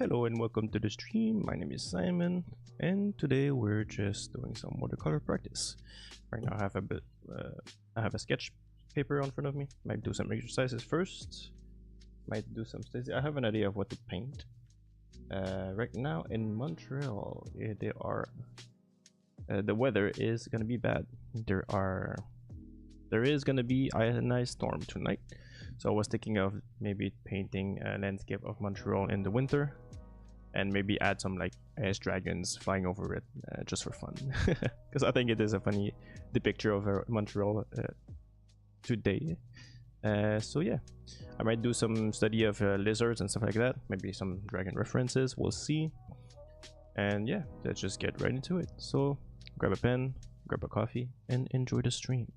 Hello and welcome to the stream. My name is Simon, and today we're just doing some watercolor practice. Right now, I have a sketch paper in front of me. Might do some exercises first. Might do some studies. I have an idea of what to paint. Right now in Montreal, the weather is gonna be bad. There is gonna be a nice storm tonight. So I was thinking of maybe painting a landscape of Montreal in the winter, and maybe add some like ice dragons flying over it, just for fun, because I think it is a funny depiction of Montreal today. So yeah, I might do some study of lizards and stuff like that, maybe some dragon references, we'll see. And yeah, let's just get right into it. So grab a pen, grab a coffee, and enjoy the stream.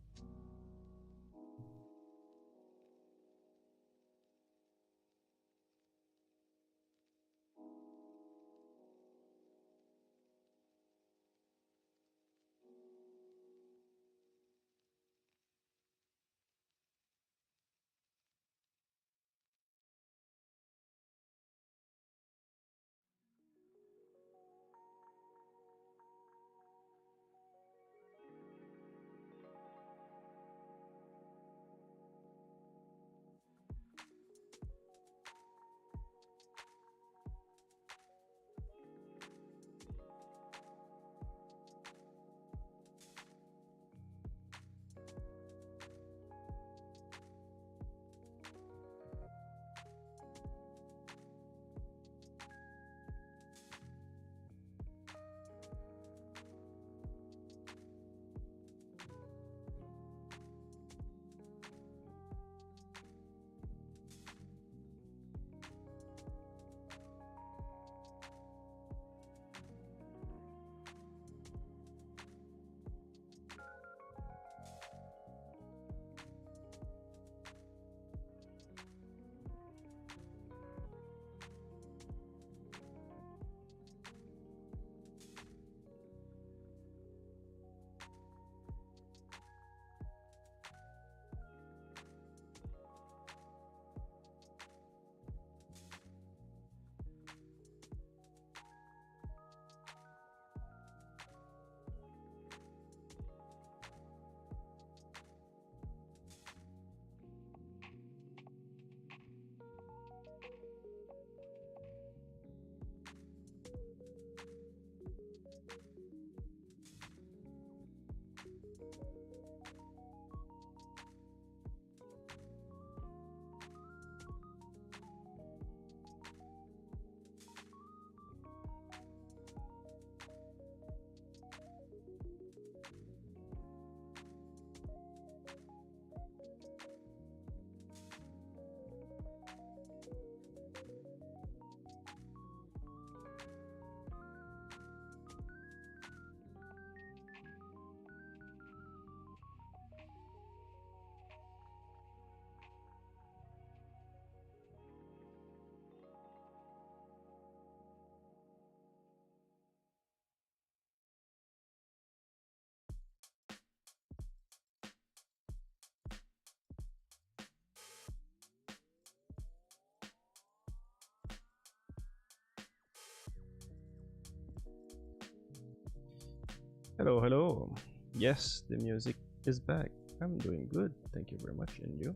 Hello, hello. Yes, the music is back. I'm doing good, thank you very much. And you?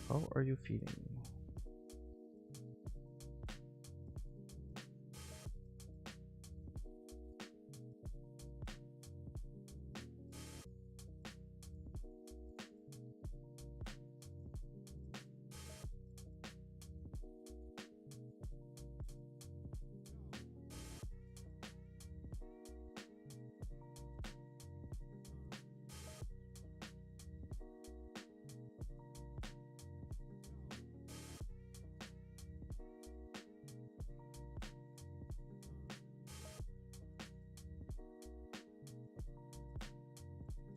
How are you feeling?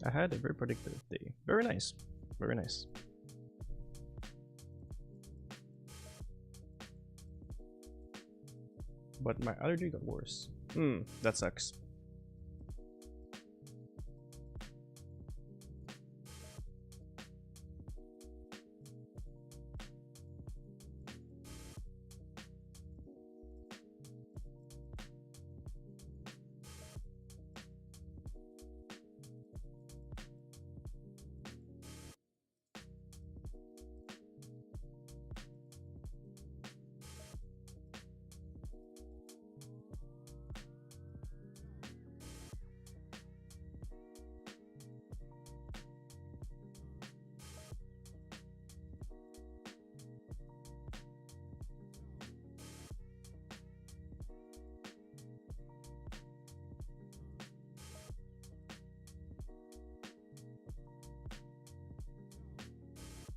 I had a very productive day. Very nice. Very nice. But my allergy got worse. That sucks.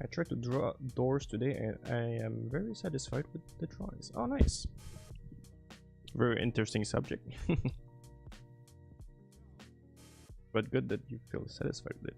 I tried to draw doors today and I am very satisfied with the drawings. Oh, nice. Very interesting subject. But good that you feel satisfied with it.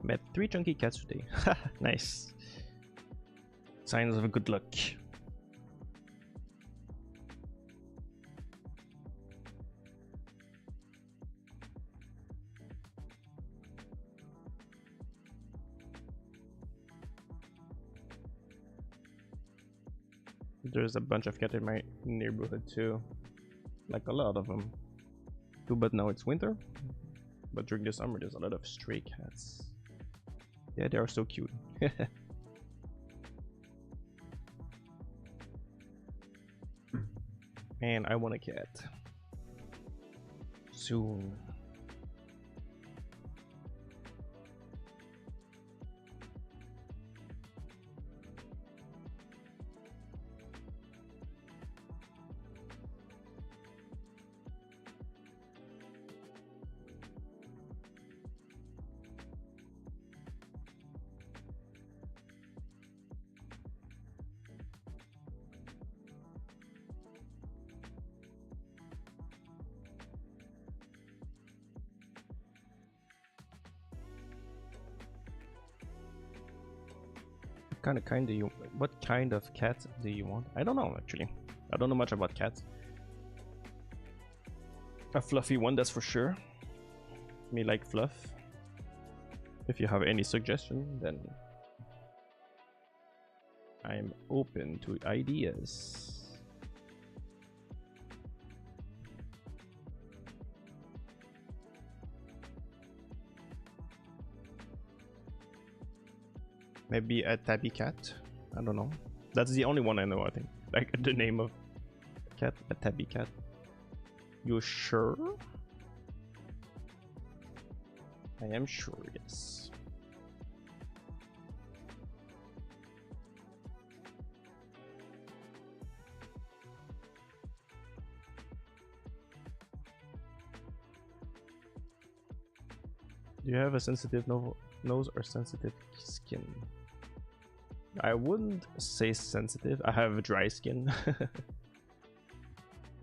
Met 3 chunky cats today. Nice. Signs of a good luck. There's a bunch of cats in my neighborhood too. Like a lot of them. Too bad now it's winter. But during the summer there's a lot of stray cats. Yeah, they are so cute. And I want a cat. Soon. What kind of cat do you want? I don't know actually. I don't know much about cats. A fluffy one, that's for sure. Me like fluff. If you have any suggestion, then I'm open to ideas. Maybe a tabby cat. I don't know. That's the only one I know, I think. Like the name of cat, a tabby cat. You sure? I am sure, yes. Do you have a sensitive nose or sensitive skin? I wouldn't say sensitive. I have dry skin.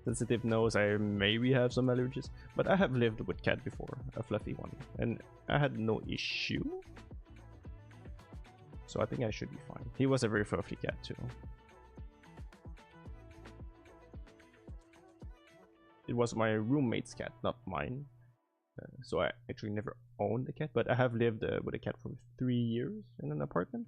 Sensitive nose, I maybe have some allergies, but I have lived with cat before, a fluffy one, and I had no issue. So I think I should be fine. He was a very fluffy cat too. It was my roommate's cat, not mine. So I actually never owned a cat, but I have lived with a cat for 3 years in an apartment.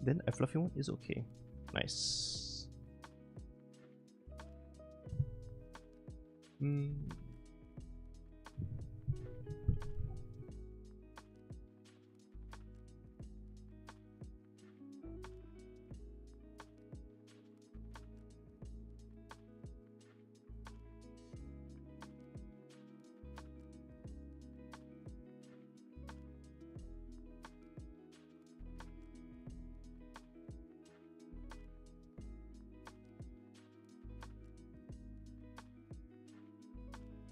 Then a fluffy one is okay. Nice.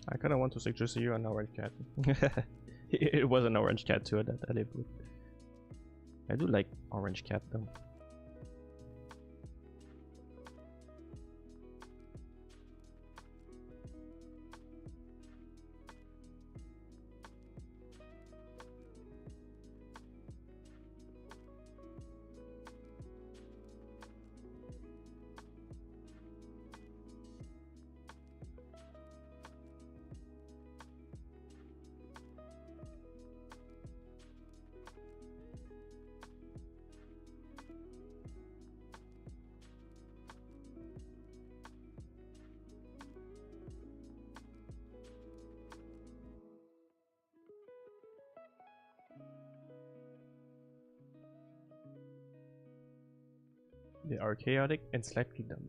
I kind of want to suggest you an orange cat. It was an orange cat too that I lived with. I do like orange cat though. They are chaotic and slightly dumb.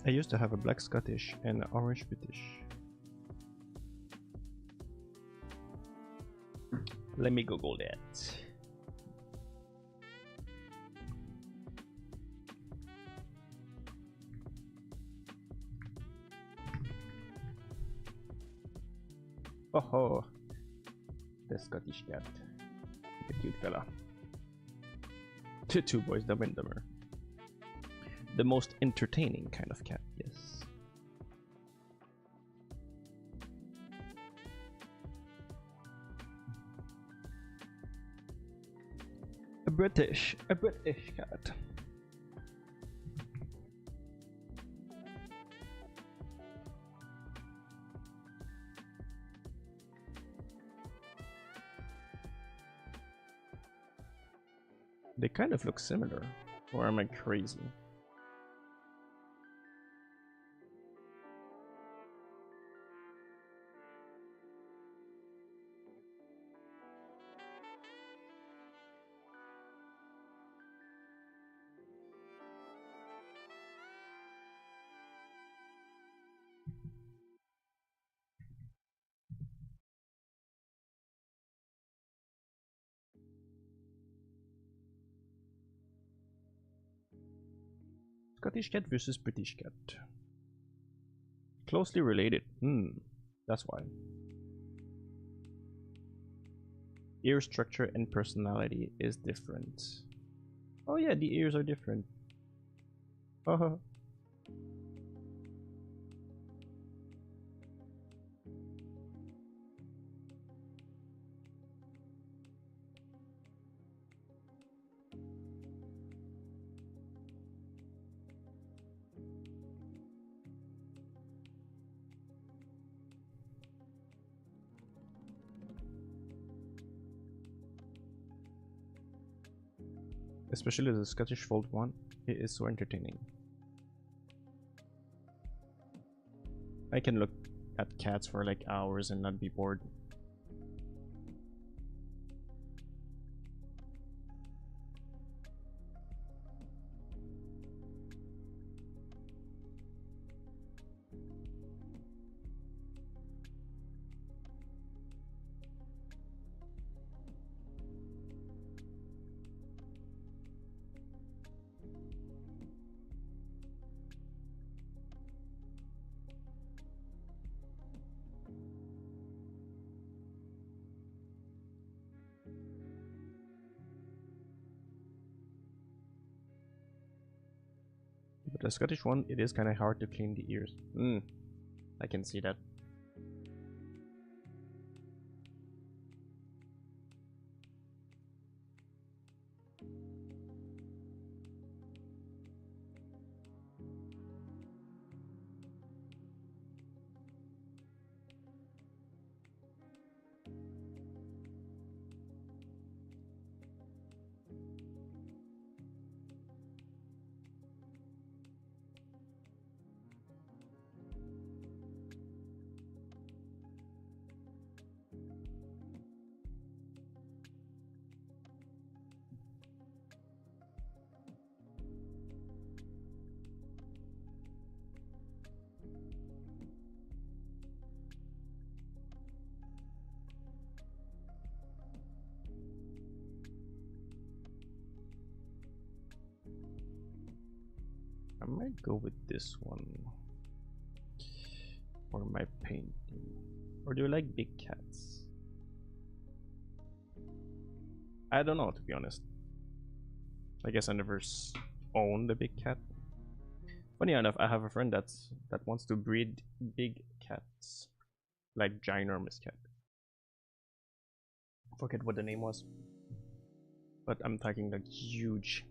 I used to have a black Scottish and an orange British. Let me Google that. Oh, the Scottish cat. The cute fella. The two boys, Dumb and Dumber. The most entertaining kind of cat, yes. A British cat. They kind of look similar, or am I crazy? Scottish cat versus British cat. Closely related. That's why. Ear structure and personality is different. Oh yeah, the ears are different. Oh. Especially the Scottish Fold one, it is so entertaining. I can look at cats for like hours and not be bored. But the Scottish one, it is kind of hard to clean the ears. I can see that. might go with this one for my painting. Or do you like big cats? I don't know, to be honest. I guess I never owned a big cat. Funny enough, I have a friend that wants to breed big cats, like ginormous cat. Forget what the name was, but I'm talking like huge.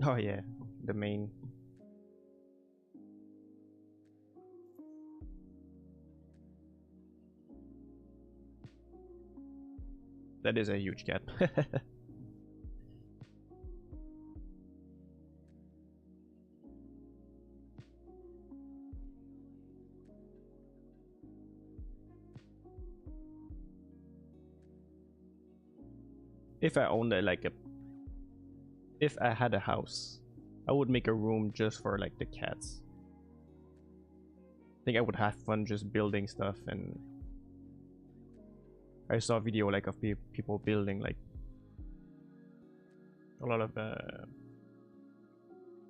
Oh yeah, the main. That is a huge cat. If I owned if I had a house, I would make a room just for like the cats. I think I would have fun just building stuff, and I saw a video like of people building like a lot of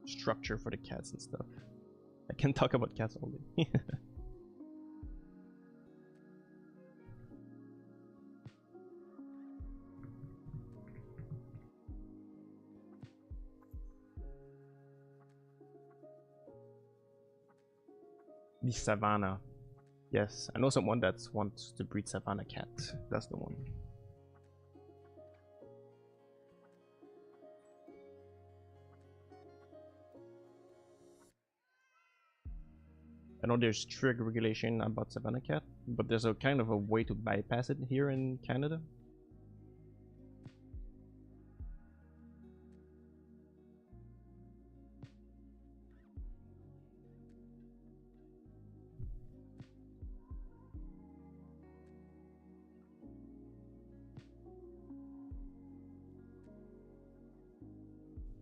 structure for the cats and stuff. I can talk about cats all day. The savannah. Yes, I know someone that wants to breed savannah cat. That's the one. I know there's strict regulation about savannah cat, but there's a kind of a way to bypass it here in Canada.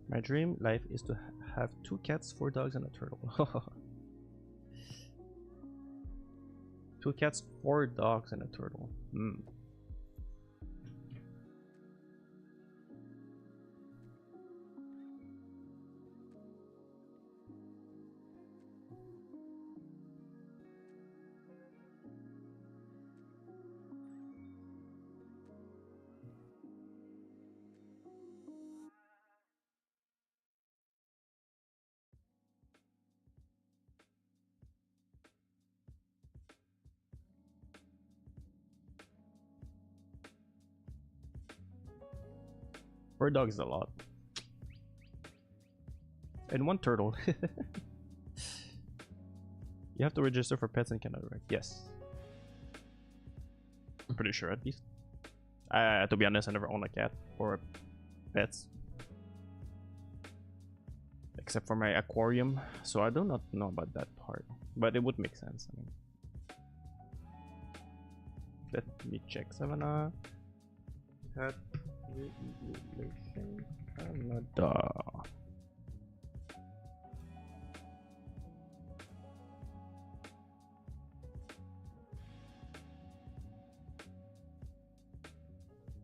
My dream life is to have 2 cats, 4 dogs, and a turtle. 2 cats, 4 dogs, and a turtle. Four dogs is a lot. And 1 turtle. You have to register for pets in Canada, right? Yes. I'm pretty sure, at least. To be honest, I never owned a cat or pets. Except for my aquarium. So I do not know about that part. But it would make sense. I mean, let me check. Savannah. Cat regulation Canada.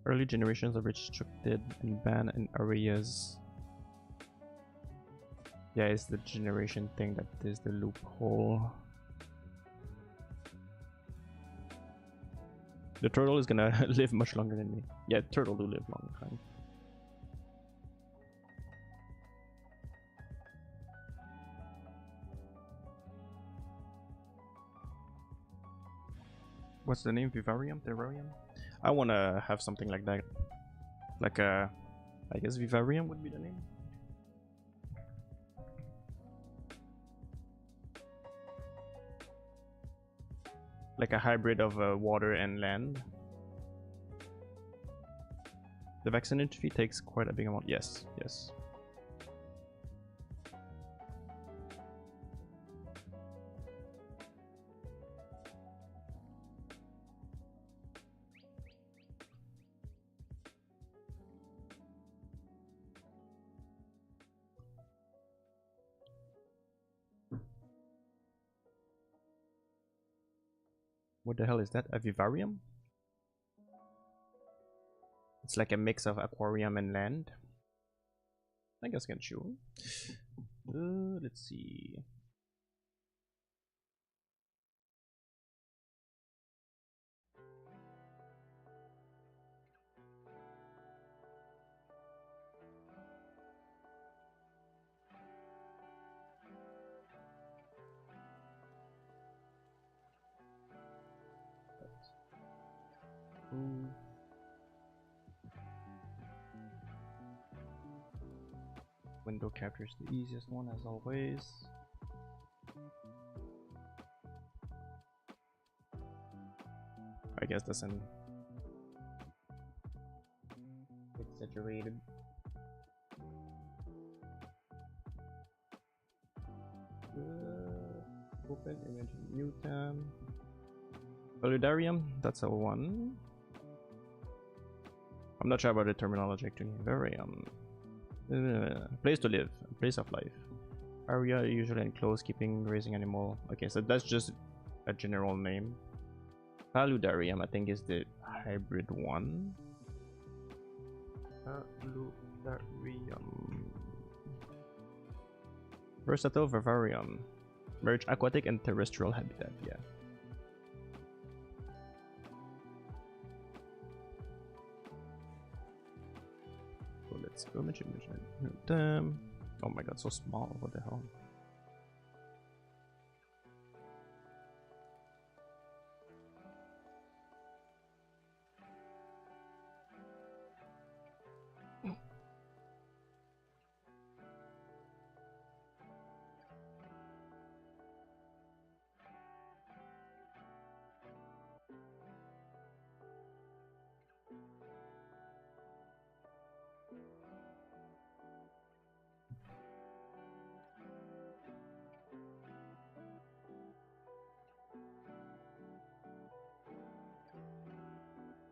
Early generations are restricted and banned in areas. Yeah, it's the generation thing that is the loophole. The turtle is gonna live much longer than me. Yeah, turtle do live long time. What's the name? Vivarium? Terrarium? I wanna have something like that. Like a... I guess Vivarium would be the name. Like a hybrid of water and land. The vaccination fee takes quite a big amount. Yes, yes. What the hell is that? A vivarium? It's like a mix of aquarium and land. I guess I can show. Let's see. Window capture is the easiest one as always. I guess that's an exaggerated. Open image Newton. Validarium, that's a one. I'm not sure about the terminology actually. Varium. Place to live, place of life. Area usually enclosed, keeping, raising animal. Okay, so that's just a general name. Paludarium, I think, is the hybrid one. Paludarium. Versatile vivarium. Merge aquatic and terrestrial habitat, yeah. So let's go image. Damn. Oh my god, so small, what the hell?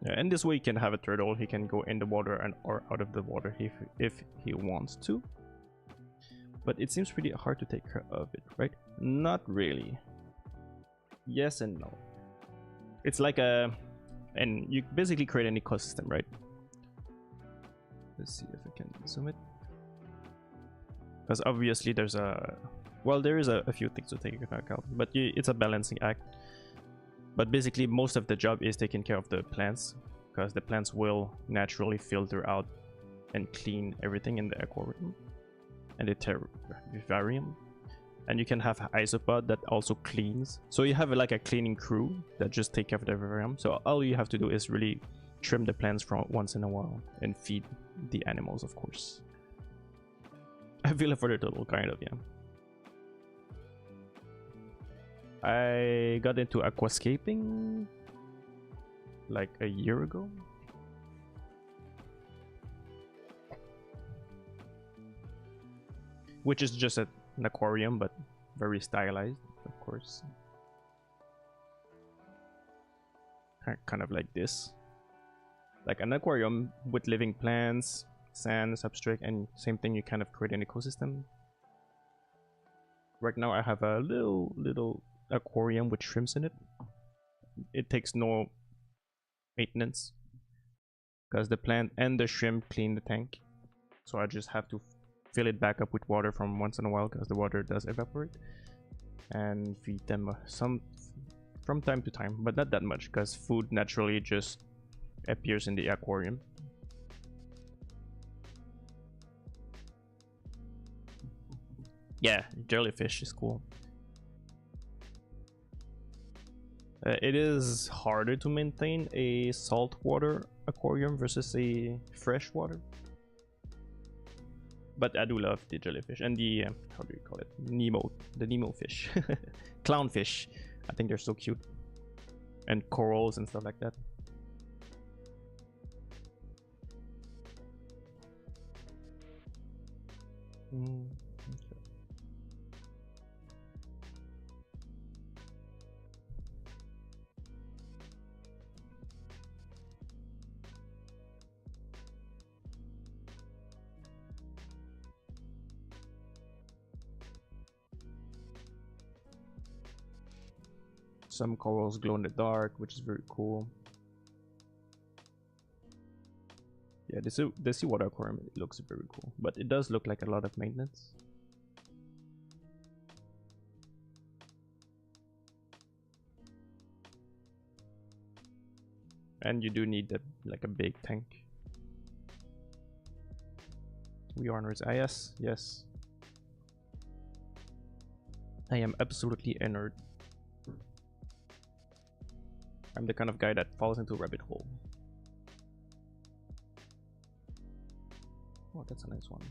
Yeah, and this way you can have a turtle. He can go in the water and or out of the water if he wants to. But it seems pretty hard to take care of it, right? Not really. Yes and no. It's like a, and you basically create an ecosystem, right? Let's see if I can zoom it. Because obviously there's a, well, there is a few things to take into account, but it's a balancing act. But basically most of the job is taking care of the plants, because the plants will naturally filter out and clean everything in the aquarium and the vivarium. And you can have an isopod that also cleans, so you have like a cleaning crew that just take care of the vivarium. So all you have to do is really trim the plants from once in a while and feed the animals, of course. I feel it for the turtle, kind of, yeah. I got into aquascaping like a year ago. Which is just an aquarium, but very stylized, of course. Kind of like this. Like an aquarium with living plants, sand, substrate, and same thing, you kind of create an ecosystem. Right now I have a little aquarium with shrimps in it. It takes no maintenance because the plant and the shrimp clean the tank, so I just have to fill it back up with water from once in a while because the water does evaporate, and feed them some from time to time, but not that much because food naturally just appears in the aquarium. Yeah, jellyfish is cool. It is harder to maintain a saltwater aquarium versus a freshwater. But I do love the jellyfish and the, how do you call it? The Nemo fish. Clownfish. I think they're so cute. And corals and stuff like that. Okay. Some corals glow in the dark, which is very cool. Yeah, the seawater aquarium looks very cool, but it does look like a lot of maintenance. And you do need like a big tank. We are on risk. Ah, yes, yes. I am absolutely a nerd. I'm the kind of guy that falls into a rabbit hole. Oh, that's a nice one.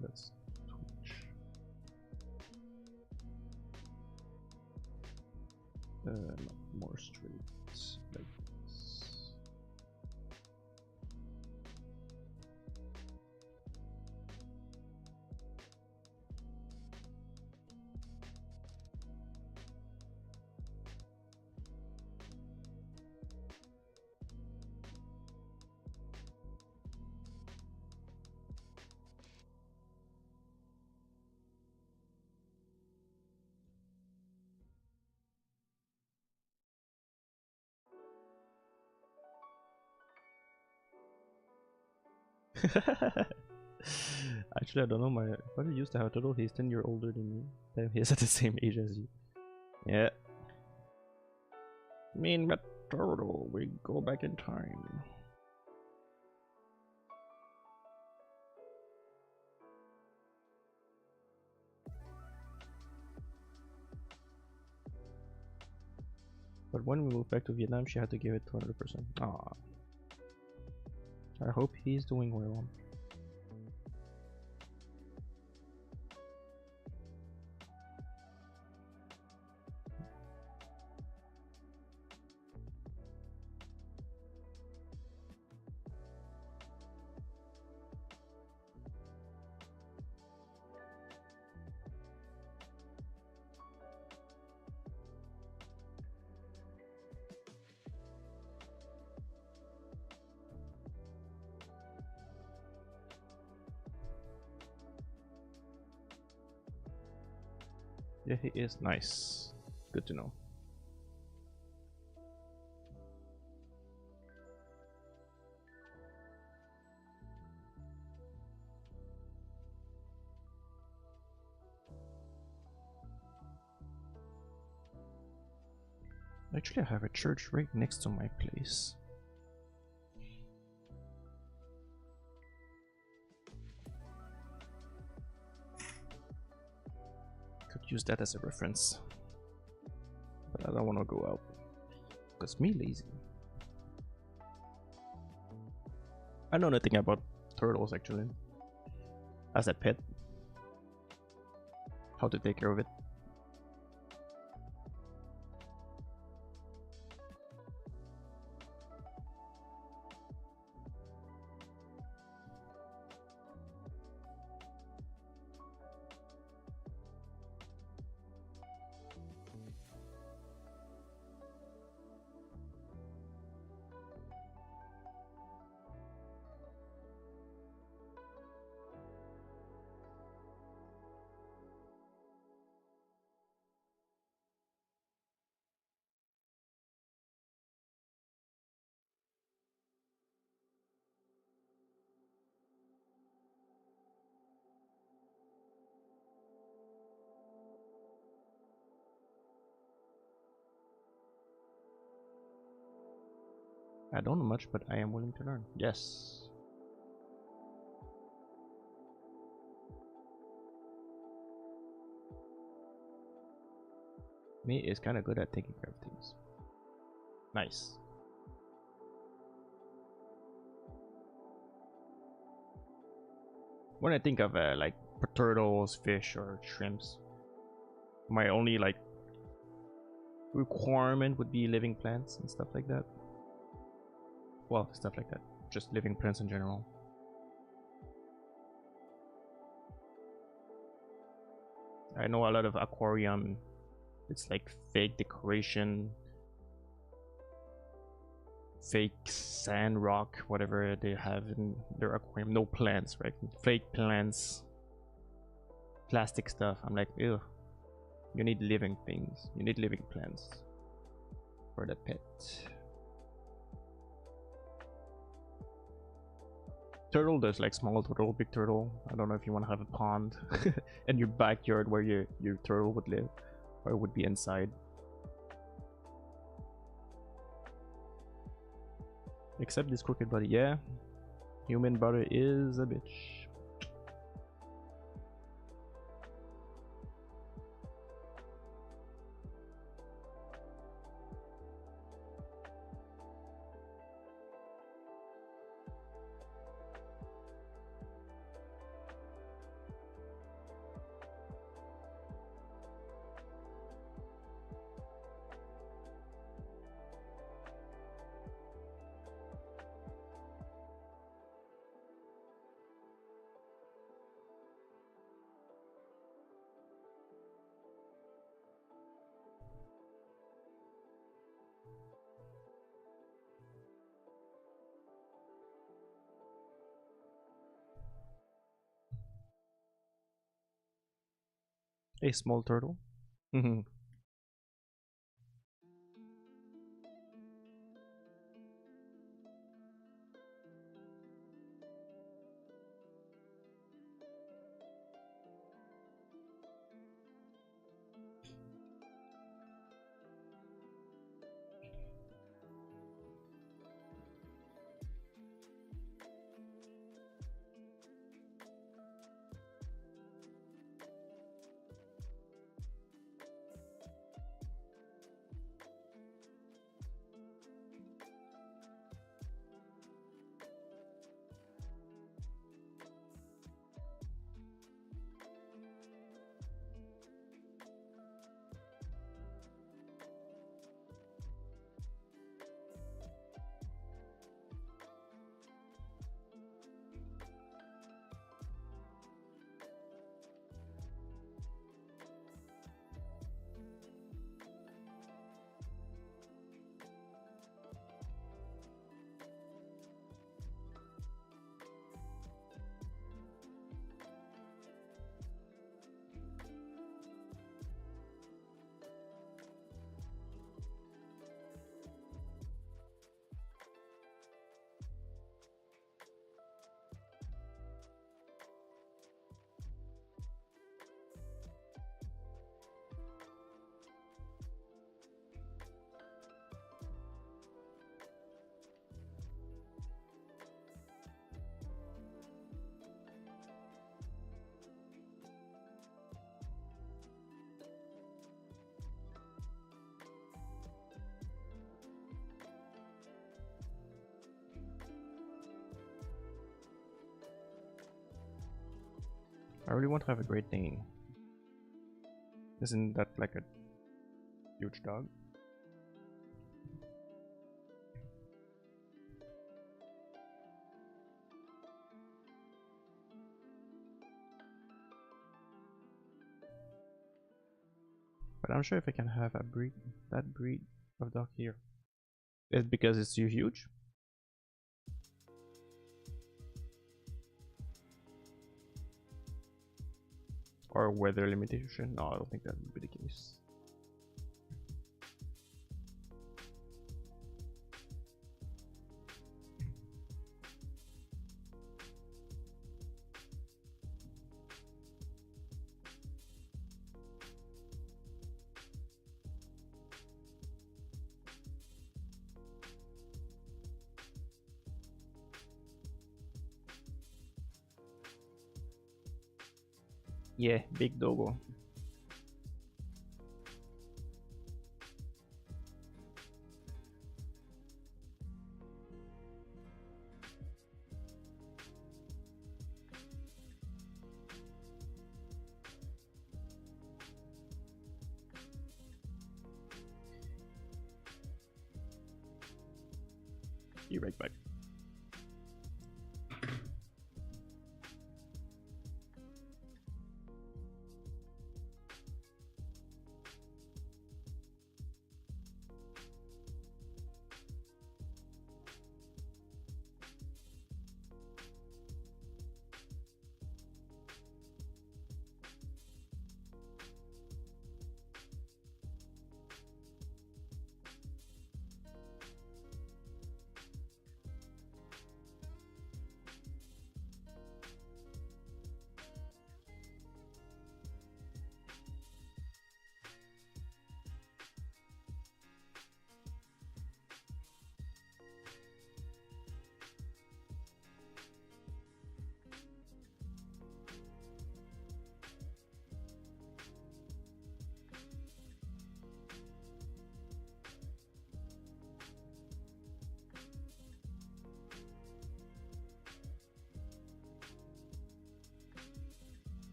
Let's switch. More straight like this. Actually, I don't know. My father used to have a turtle. He's 10 years older than me. Damn, he's at the same age as you. Yeah. Me and my turtle, we go back in time. But when we moved back to Vietnam, she had to give it 200%. Ah. I hope he's doing well. Yeah, he is nice. Good to know. Actually, I have a church right next to my place. Could use that as a reference. But I don't want to go out. Because me lazy. I know nothing about turtles actually. As a pet. How to take care of it. I don't know much, but I am willing to learn. Yes. Me is kind of good at taking care of things. Nice. When I think of like turtles, fish, or shrimps, my only like requirement would be living plants and stuff like that. Well, stuff like that. Just living plants in general. I know a lot of aquarium, it's like fake decoration, fake sand, rock, whatever they have in their aquarium. No plants, right? Fake plants, plastic stuff. I'm like, ew. You need living things. You need living plants for the pet. Turtle, there's like small turtle, big turtle. I don't know if you want to have a pond in your backyard where your turtle would live, or it would be inside. Except this crooked body, yeah. Human body is a bitch. A small turtle. I really want to have a Great Dane. Isn't that like a huge dog? But I'm sure if I can have a breed, that breed of dog here. It's because it's too huge? Or weather limitation? No, I don't think that would be the case. Yeah, big doggo. Be right back.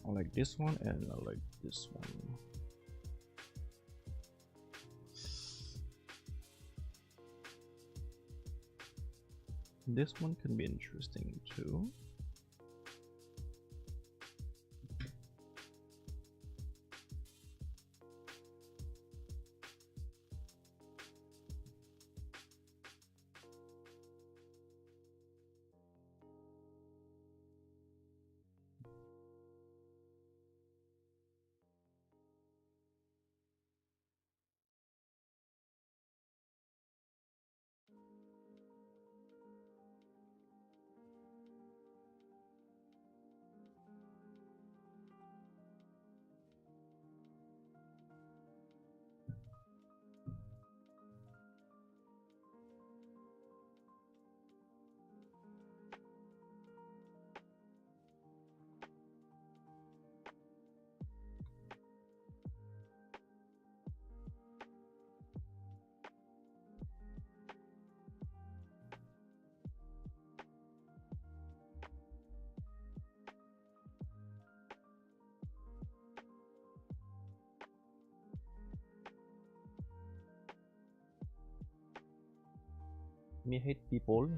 I like this one and I like this one. This one can be interesting too. Me hate people.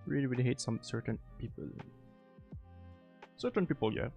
Really hate some certain people. Certain people, yeah.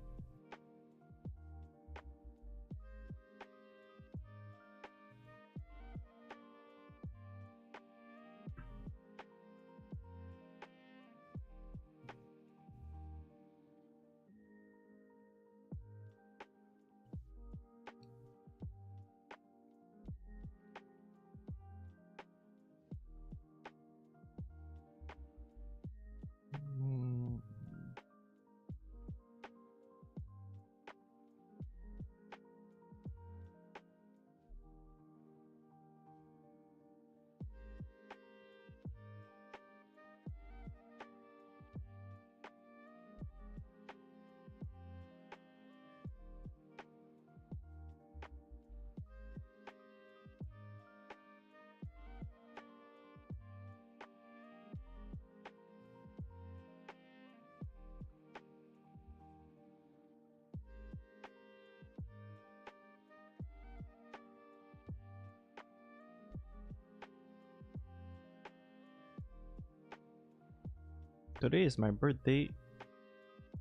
Today is my birthday,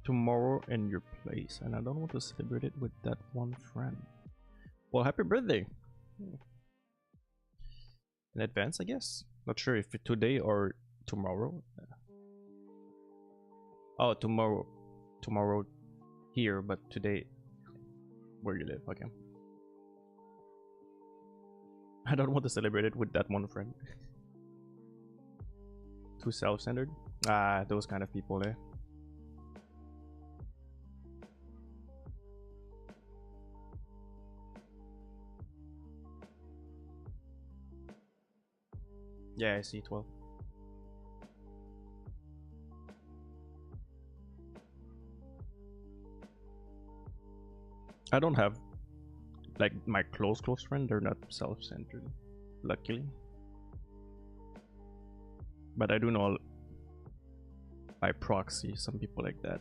tomorrow in your place, and I don't want to celebrate it with that one friend. Well, happy birthday! In advance, I guess. Not sure if today or tomorrow. Oh, tomorrow. Tomorrow here, but today where you live. Okay. I don't want to celebrate it with that one friend. Too self-centered. Ah, those kind of people, eh? Yeah, I see 12. I don't have like my close friend, they're not self-centered. luckily. But I do know by proxy some people like that.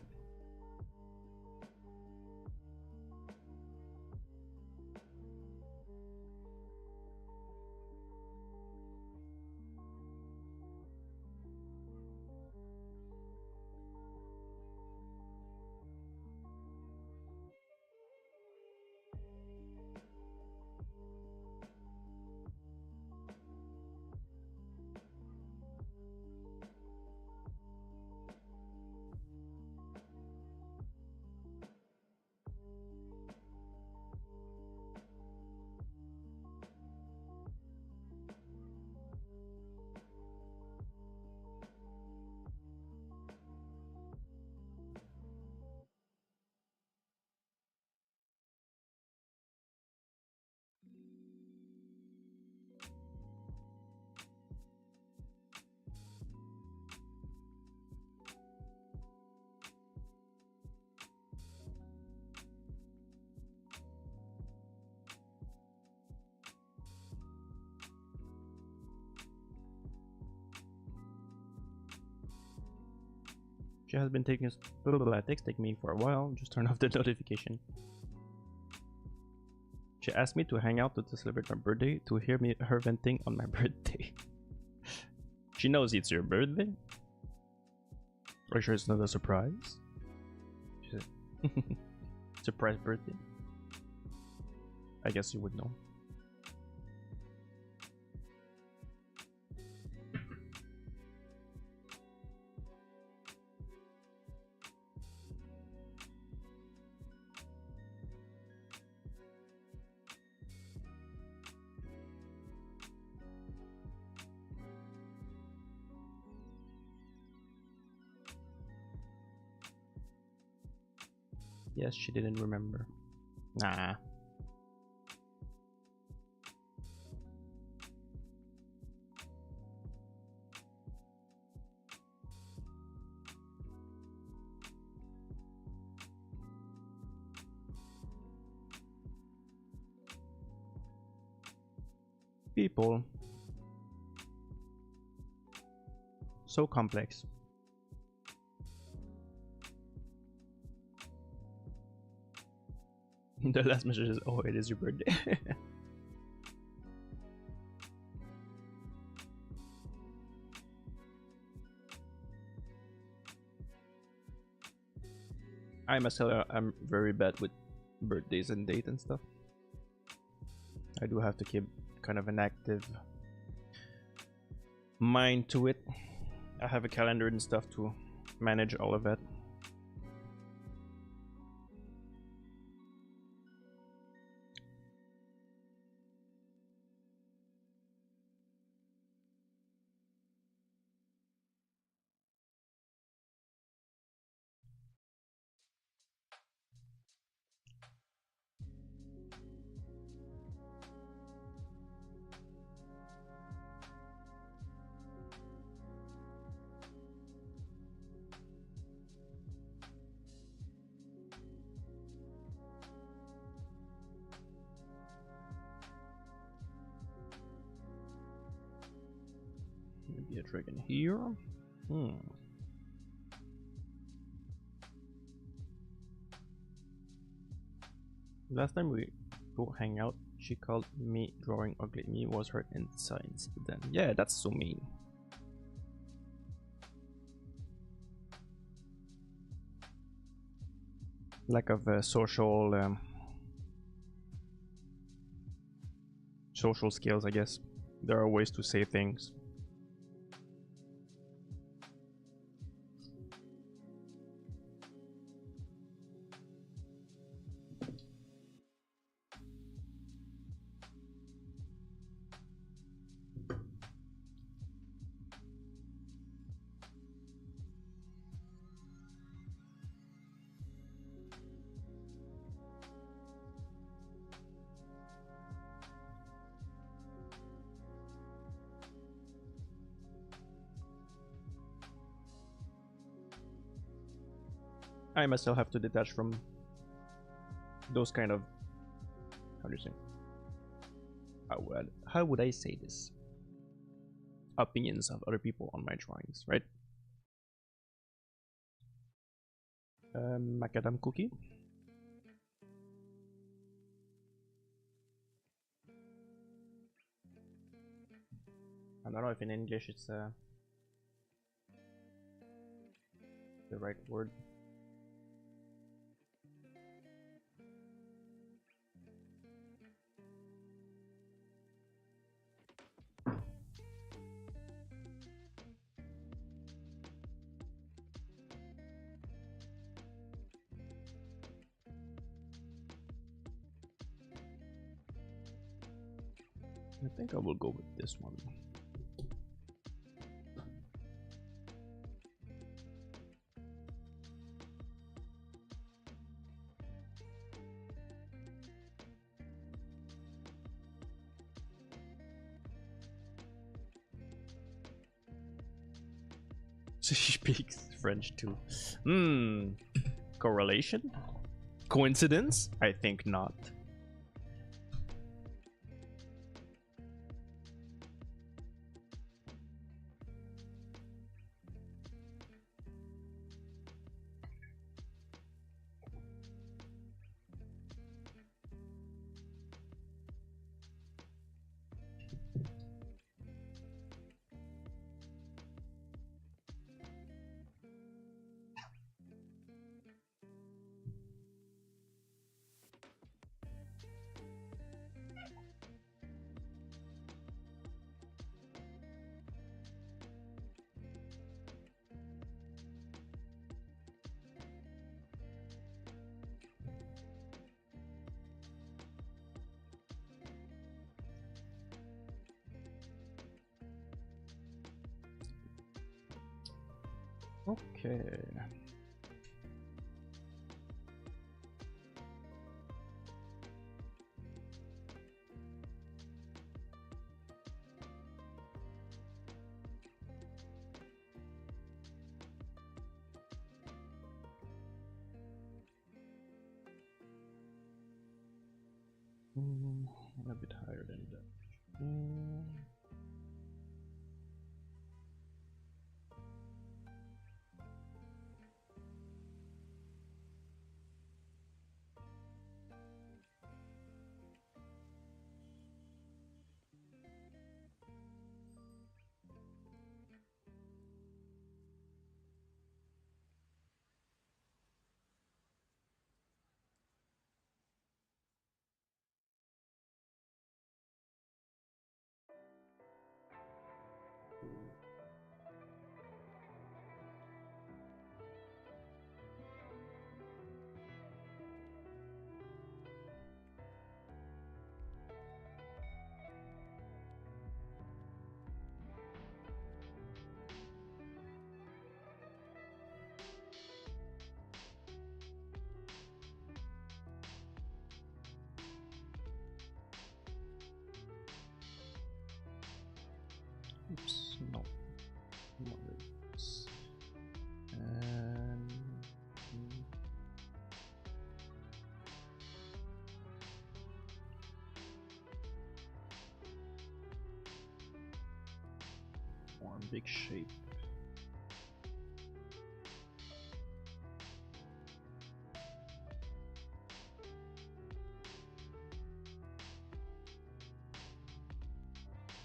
She has been taking texting me for a while. Just turn off the notification. She asked me to hang out to celebrate my birthday, to hear her venting on my birthday. She knows it's your birthday. Are you sure it's not a surprise? She said, surprise birthday. I guess you would know. Yes, she didn't remember. Nah. People. So complex. The last message is, oh, it is your birthday. I myself, I'm very bad with birthdays and date and stuff. I do have to keep kind of an active mind to it. I have a calendar and stuff to manage all of that. Maybe a dragon here. Last time we go hang out, she called me drawing ugly. Me was her insides. Then yeah, that's so mean. Lack of social skills, I guess. There are ways to say things. I myself have to detach from those kind of, how do you say, how would I say this? Opinions of other people on my drawings, right? Macadam cookie. I don't know if in English it's the right word. I think I will go with this one. She speaks French too. Correlation? Coincidence? I think not. Okay. A bit higher than that. Oops, no, not this. And form big shape.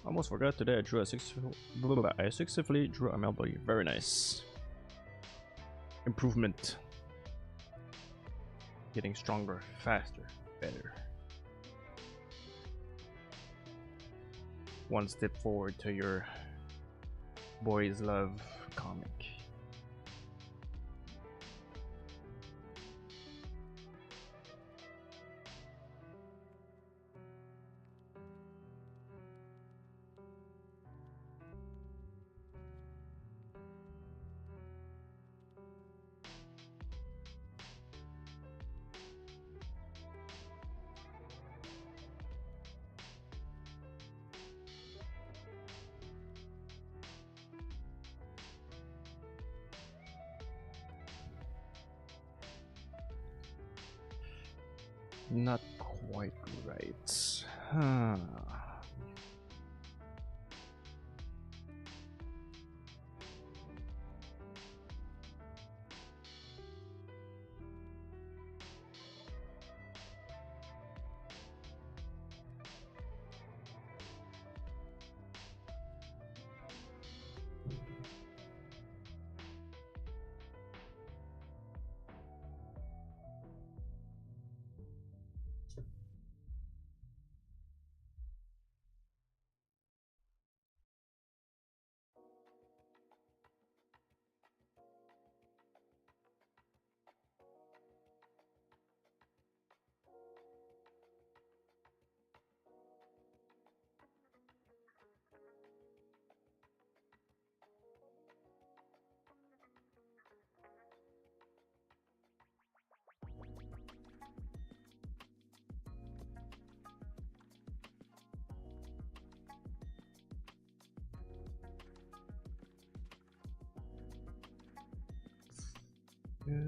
Almost forgot today I drew a I successfully drew a male body. Very nice. Improvement. Getting stronger, faster, better. One step forward to your boys love comic. Not quite right. No,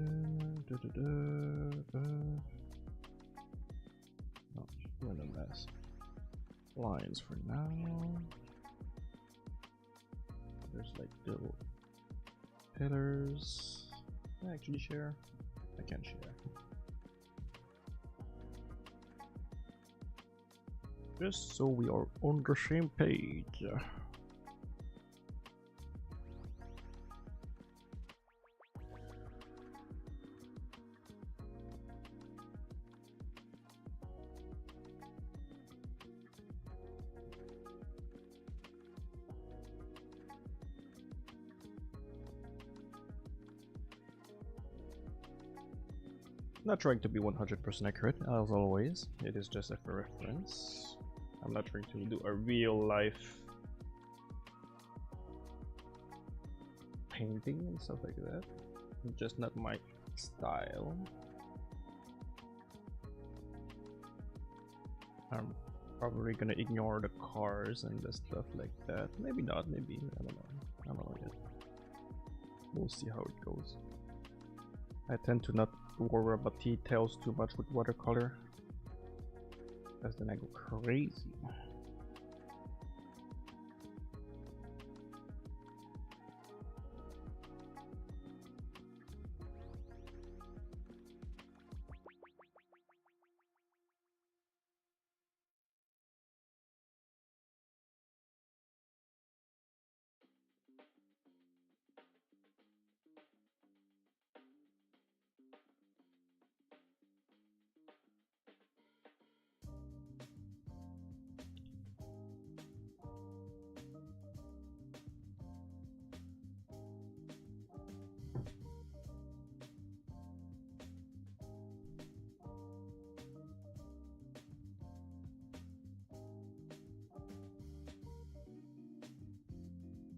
just doing a mess. Lines for now. There's like little pillars. Can I actually share? I can't share. Just so we are on the same page. Not trying to be 100% accurate, as always. It is just a reference. I'm not trying to do a real life painting and stuff like that. Just not my style. I'm probably gonna ignore the cars and the stuff like that. Maybe not, maybe. I don't know. I don't know yet. We'll see how it goes. I tend to not worry about details too much with watercolor, because then I go crazy.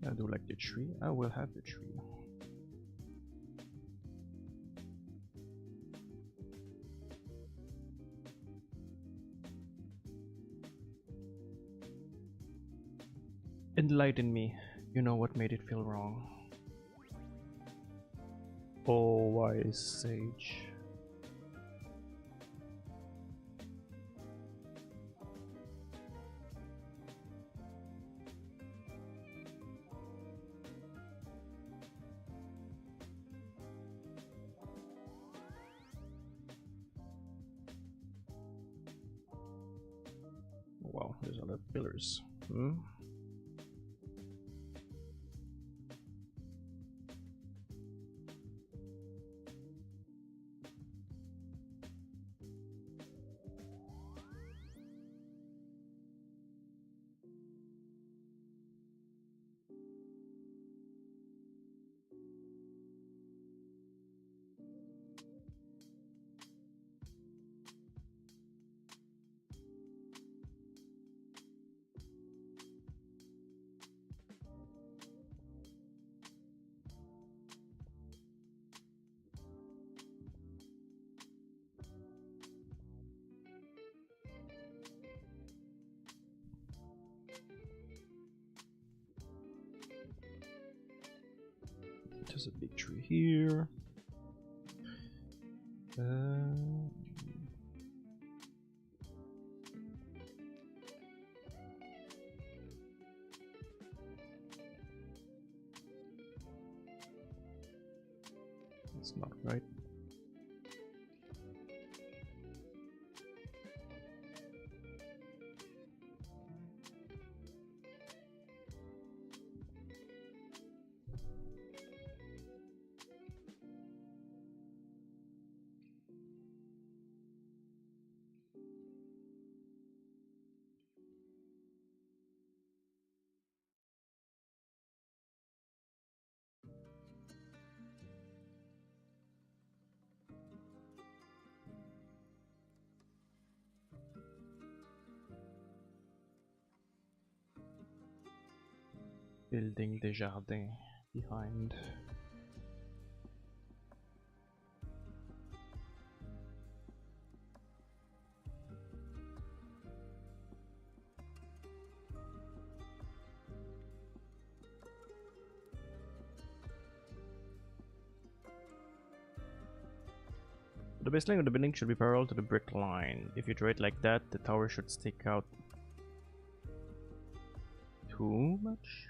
I do like the tree. I will have the tree. Enlighten me. You know what made it feel wrong. Oh, wise sage. Wow, there's other pillars. There's a big tree here. It's not right. Building des jardins behind. The baseline of the building should be parallel to the brick line. If you draw it like that, the tower should stick out too much.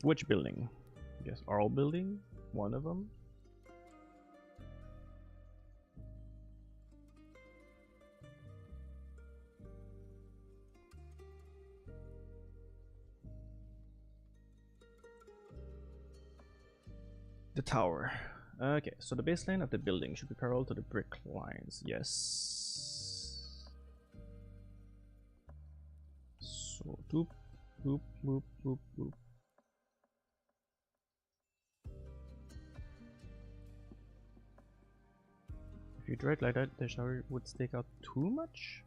Which building? I guess Arl building? One of them? The tower. Okay, so the baseline of the building should be parallel to the brick lines. Yes. So doop, boop, boop, boop, boop. If you draw it like that, the shower would stick out too much.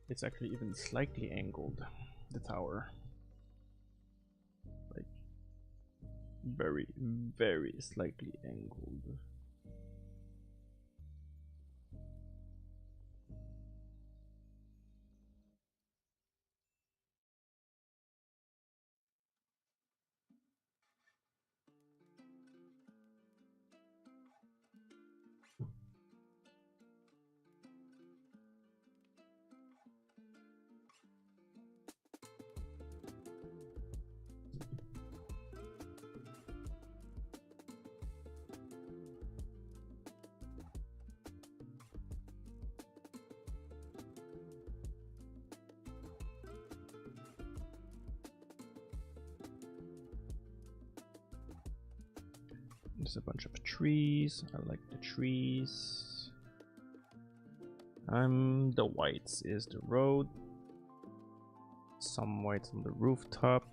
It's actually even slightly angled, the tower. Like, very, very slightly angled. There's a bunch of trees. I like the trees. The whites is the road. Some whites on the rooftop.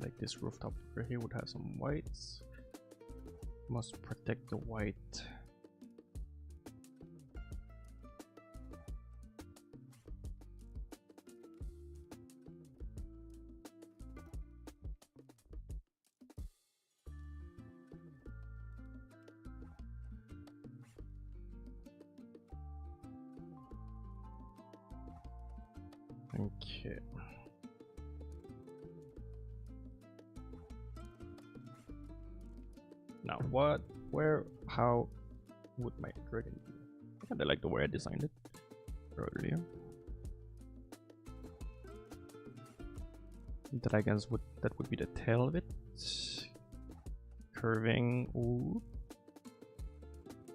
Like this rooftop over here would have some whites. Must protect the white. Okay. Now what, where, how would my dragon be? I kinda like the way I designed it earlier. Dragons would, that would be the tail of it. Curving, ooh.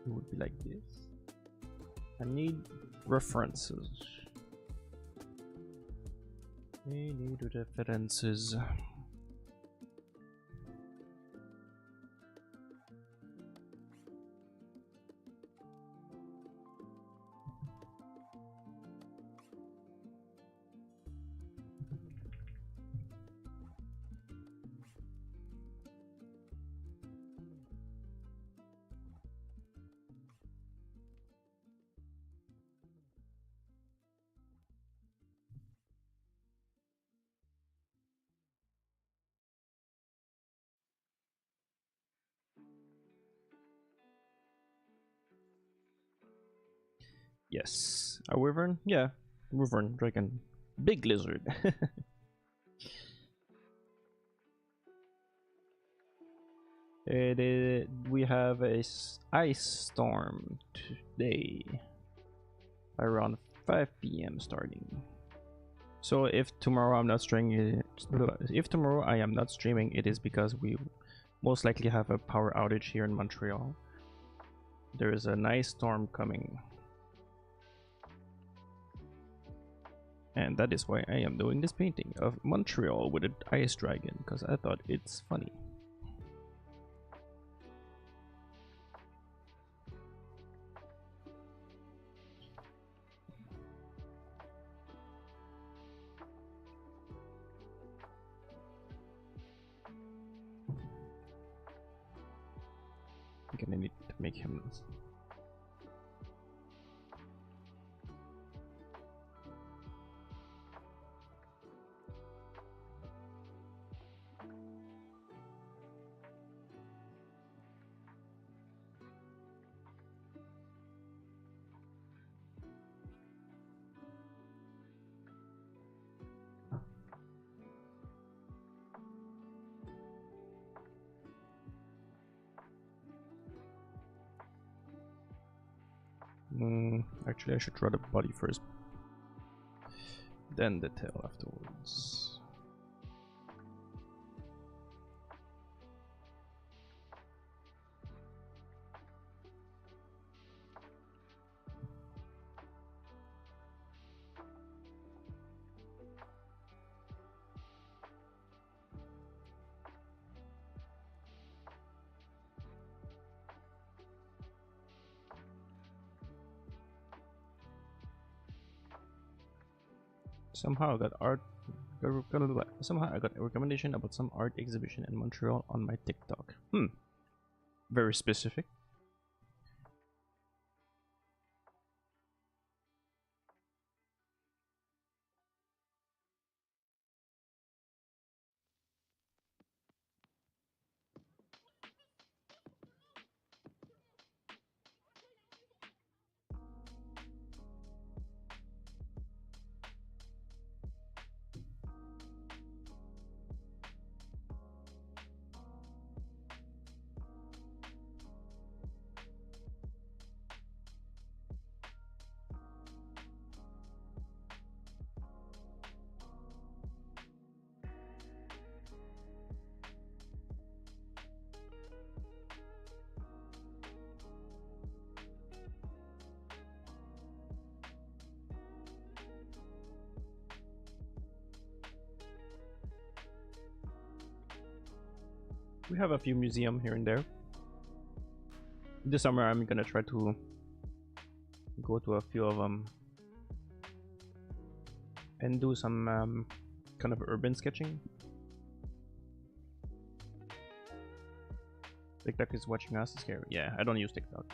It would be like this. I need references. We need references. Yes, a wyvern? Yeah, wyvern, dragon, big lizard. We have a ice storm today, around 5 p.m. starting. So if tomorrow I'm not streaming, if tomorrow I am not streaming, it is because we most likely have a power outage here in Montreal. There is a nice storm coming. And that is why I am doing this painting of Montreal with an ice dragon, because I thought it's funny. I'm gonna need to make him. Actually, I should draw the body first, then the tail afterwards. Somehow I got a recommendation about some art exhibition in Montreal on my TikTok. Very specific. We have a few museums here and there. This summer I'm gonna try to go to a few of them and do some kind of urban sketching. TikTok is watching us, it's scary. Yeah, I don't use TikTok.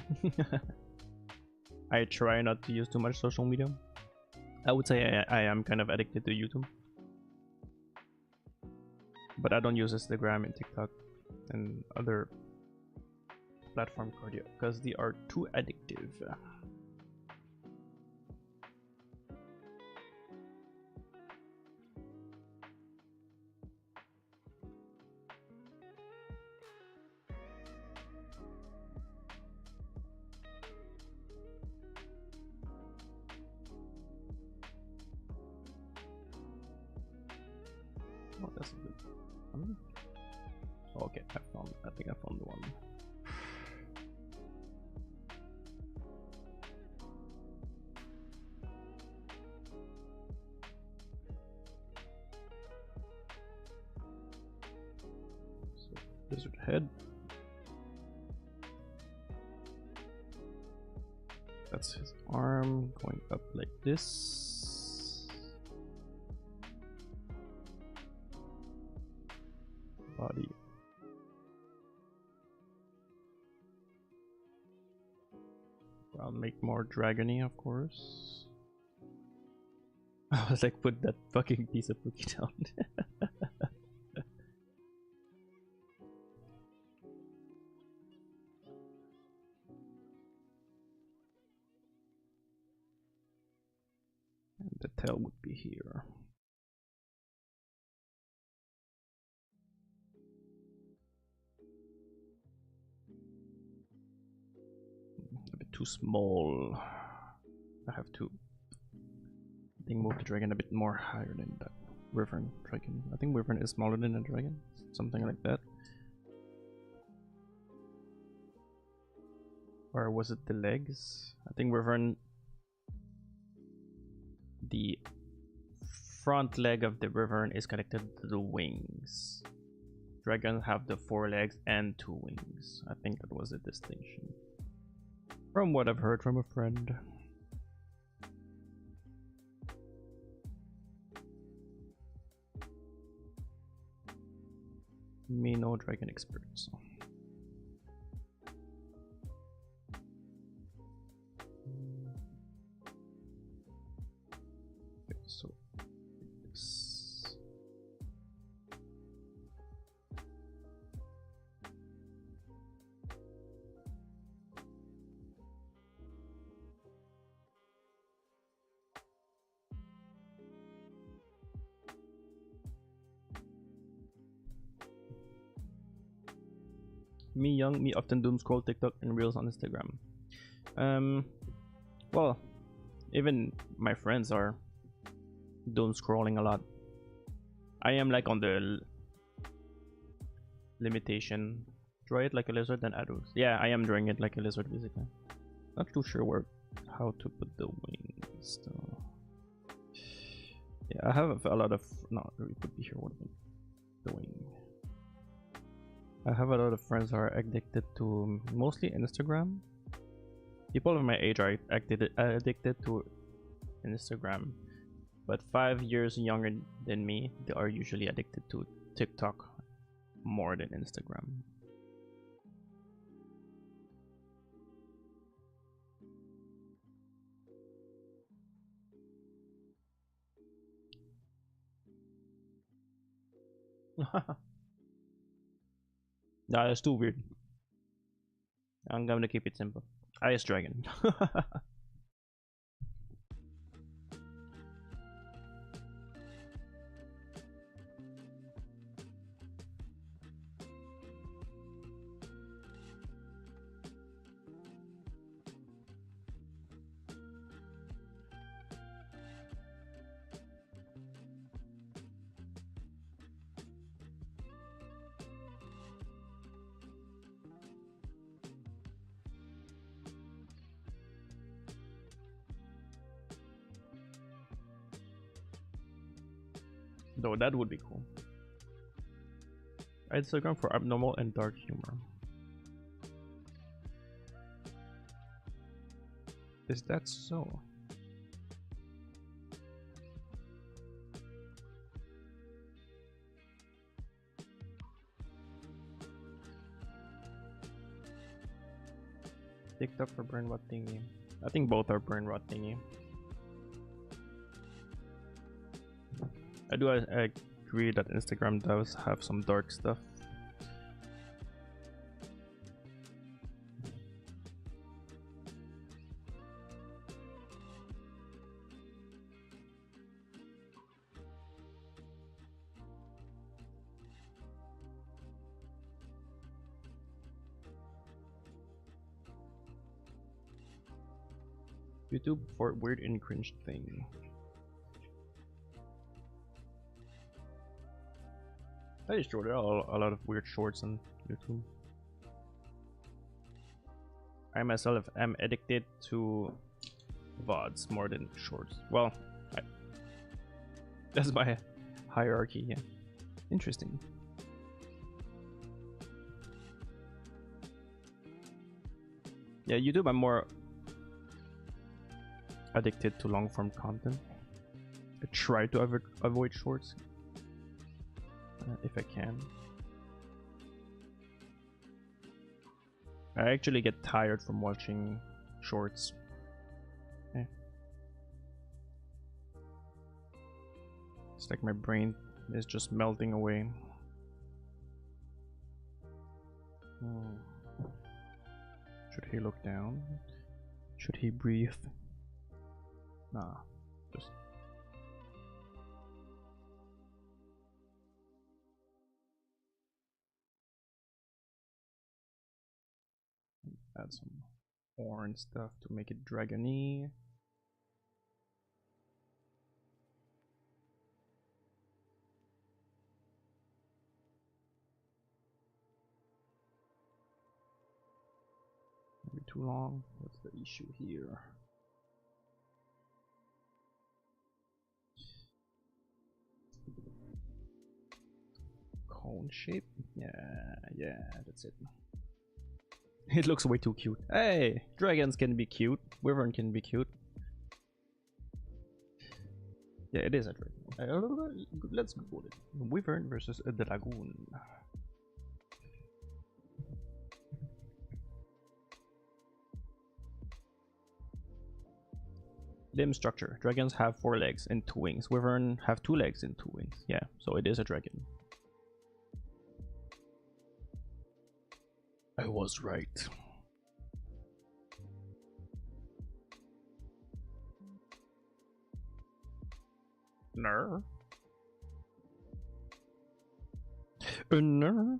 I try not to use too much social media. I would say I am kind of addicted to YouTube, but I don't use Instagram and TikTok and other platform cardio because they are too addictive. Oh, that's a good one. Okay, I think I found the one. So, lizard head. That's his arm going up like this. Body. I'll make more dragony, of course. I was like, put that fucking piece of cookie down. And the tail would be here. A bit too small. I have to, I think, move the dragon a bit more higher than that wyvern dragon. I think wyvern is smaller than a dragon, something like that. Or was it the legs? I think wyvern, the front leg of the wyvern is connected to the wings. Dragons have the 4 legs and 2 wings. I think that was the distinction. From what I've heard from a friend. Me no dragon expert. So. So this. Me young, me often doom scroll TikTok and reels on Instagram. Well, even my friends are doom scrolling a lot. I am like on the limitation. Draw it like a lizard, then add wings. Yeah, I am drawing it like a lizard basically. Not too sure how to put the wings though. Yeah, I have a lot of it could be here. What the wing? I have a lot of friends who are addicted to mostly Instagram. People of my age are addicted to Instagram, but 5 years younger than me, they are usually addicted to TikTok more than Instagram. Nah, that's too weird. I'm gonna keep it simple. Ice Dragon. Though that would be cool. Instagram for abnormal and dark humor. Is that so? TikTok for brain rot thingy. I think both are brain rot thingy. I do agree that Instagram does have some dark stuff. YouTube for weird and cringe thing. That is true, there are a lot of weird shorts on YouTube. I myself am addicted to VODs more than shorts. Well, that's my hierarchy, yeah. Interesting. Yeah, YouTube, I'm more addicted to long form content. I try to avoid shorts if I can. I actually get tired from watching shorts. Yeah. It's like my brain is just melting away. Should he look down? Should he breathe? Nah, just add some orange stuff to make it dragony. Maybe too long. What's the issue here? cone shape. Yeah, that's it. It looks way too cute. Hey, dragons can be cute. Wyvern can be cute. Yeah, it is a dragon. Let's Google it. Wyvern versus a dragoon. Limb structure. Dragons have 4 legs and 2 wings. Wyvern have 2 legs and 2 wings. Yeah, so it is a dragon. I was right. No. No.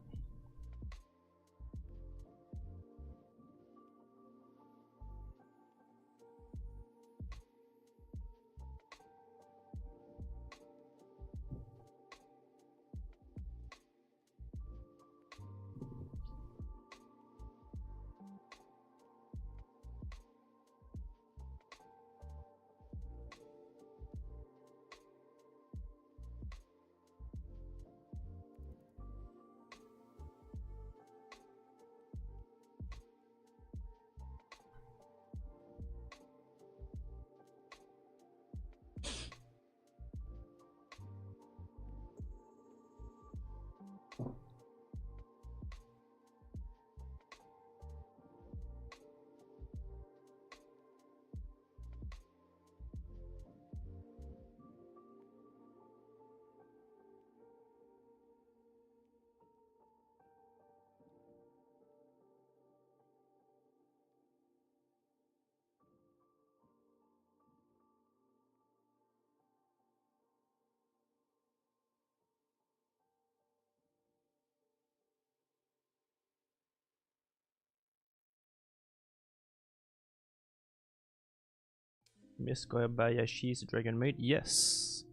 Miss Kobayashi's Dragon Maid? Yes.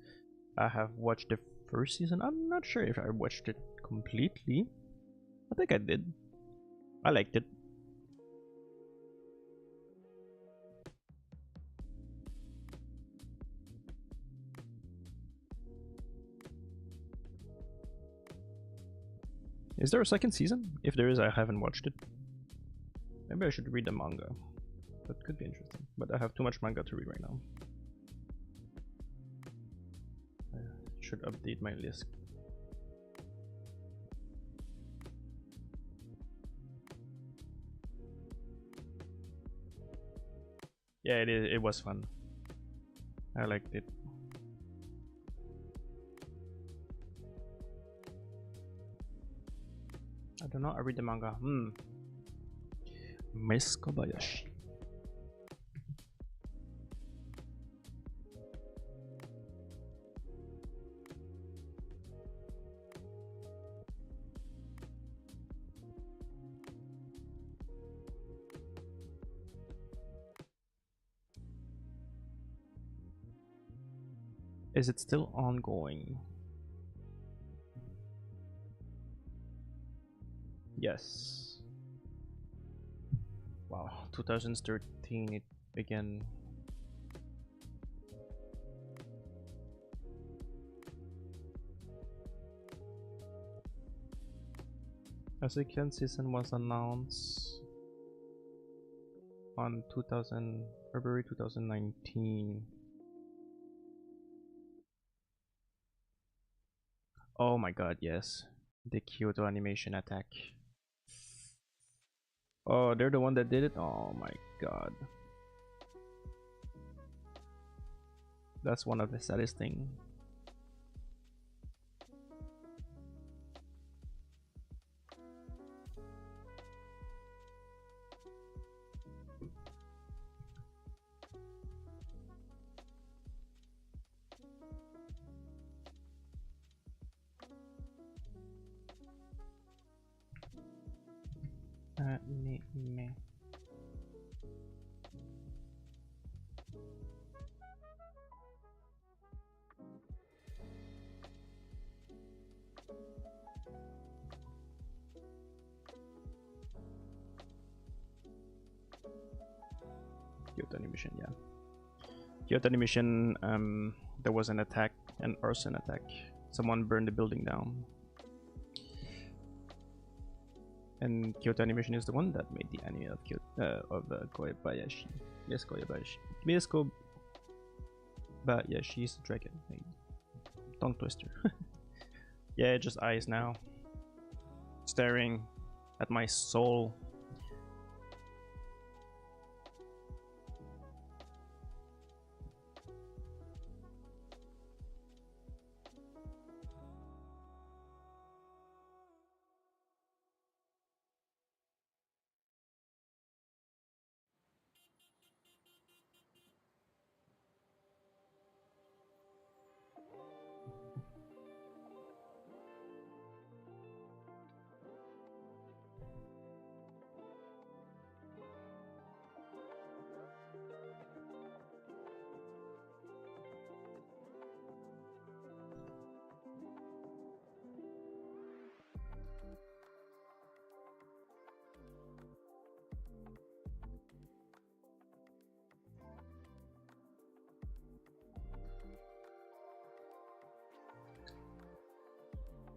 I have watched the first season. I'm not sure if I watched it completely. I think I did. I liked it. Is there a second season? If there is, I haven't watched it. Maybe I should read the manga. That could be interesting. But I have too much manga to read right now. I should update my list. Yeah, it was fun. I liked it. I don't know, I read the manga. Miss Kobayashi. Is it still ongoing? Yes. Wow, 2013 it began. A second season was announced on February 2019. Oh my god, yes. The Kyoto Animation Attack. Oh, they're the one that did it? Oh my god. That's one of the saddest thing. Anime. Kyoto Animation, yeah. Kyoto Animation, there was an attack, an arson attack. Someone burned the building down. And Kyoto Animation is the one that made the anime of Kobayashi. Yes, Kobayashi. Yes, Kobayashi is the dragon. Hey, tongue twister. Yeah, just eyes now. Staring at my soul.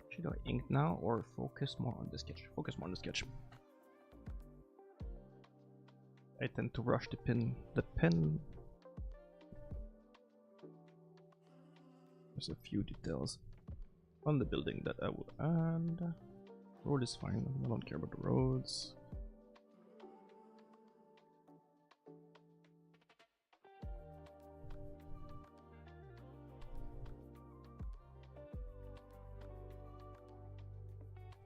Should I ink now or focus more on the sketch? Focus more on the sketch. I tend to rush the pen. There's a few details on the building that I will add. Road is fine, I don't care about the roads.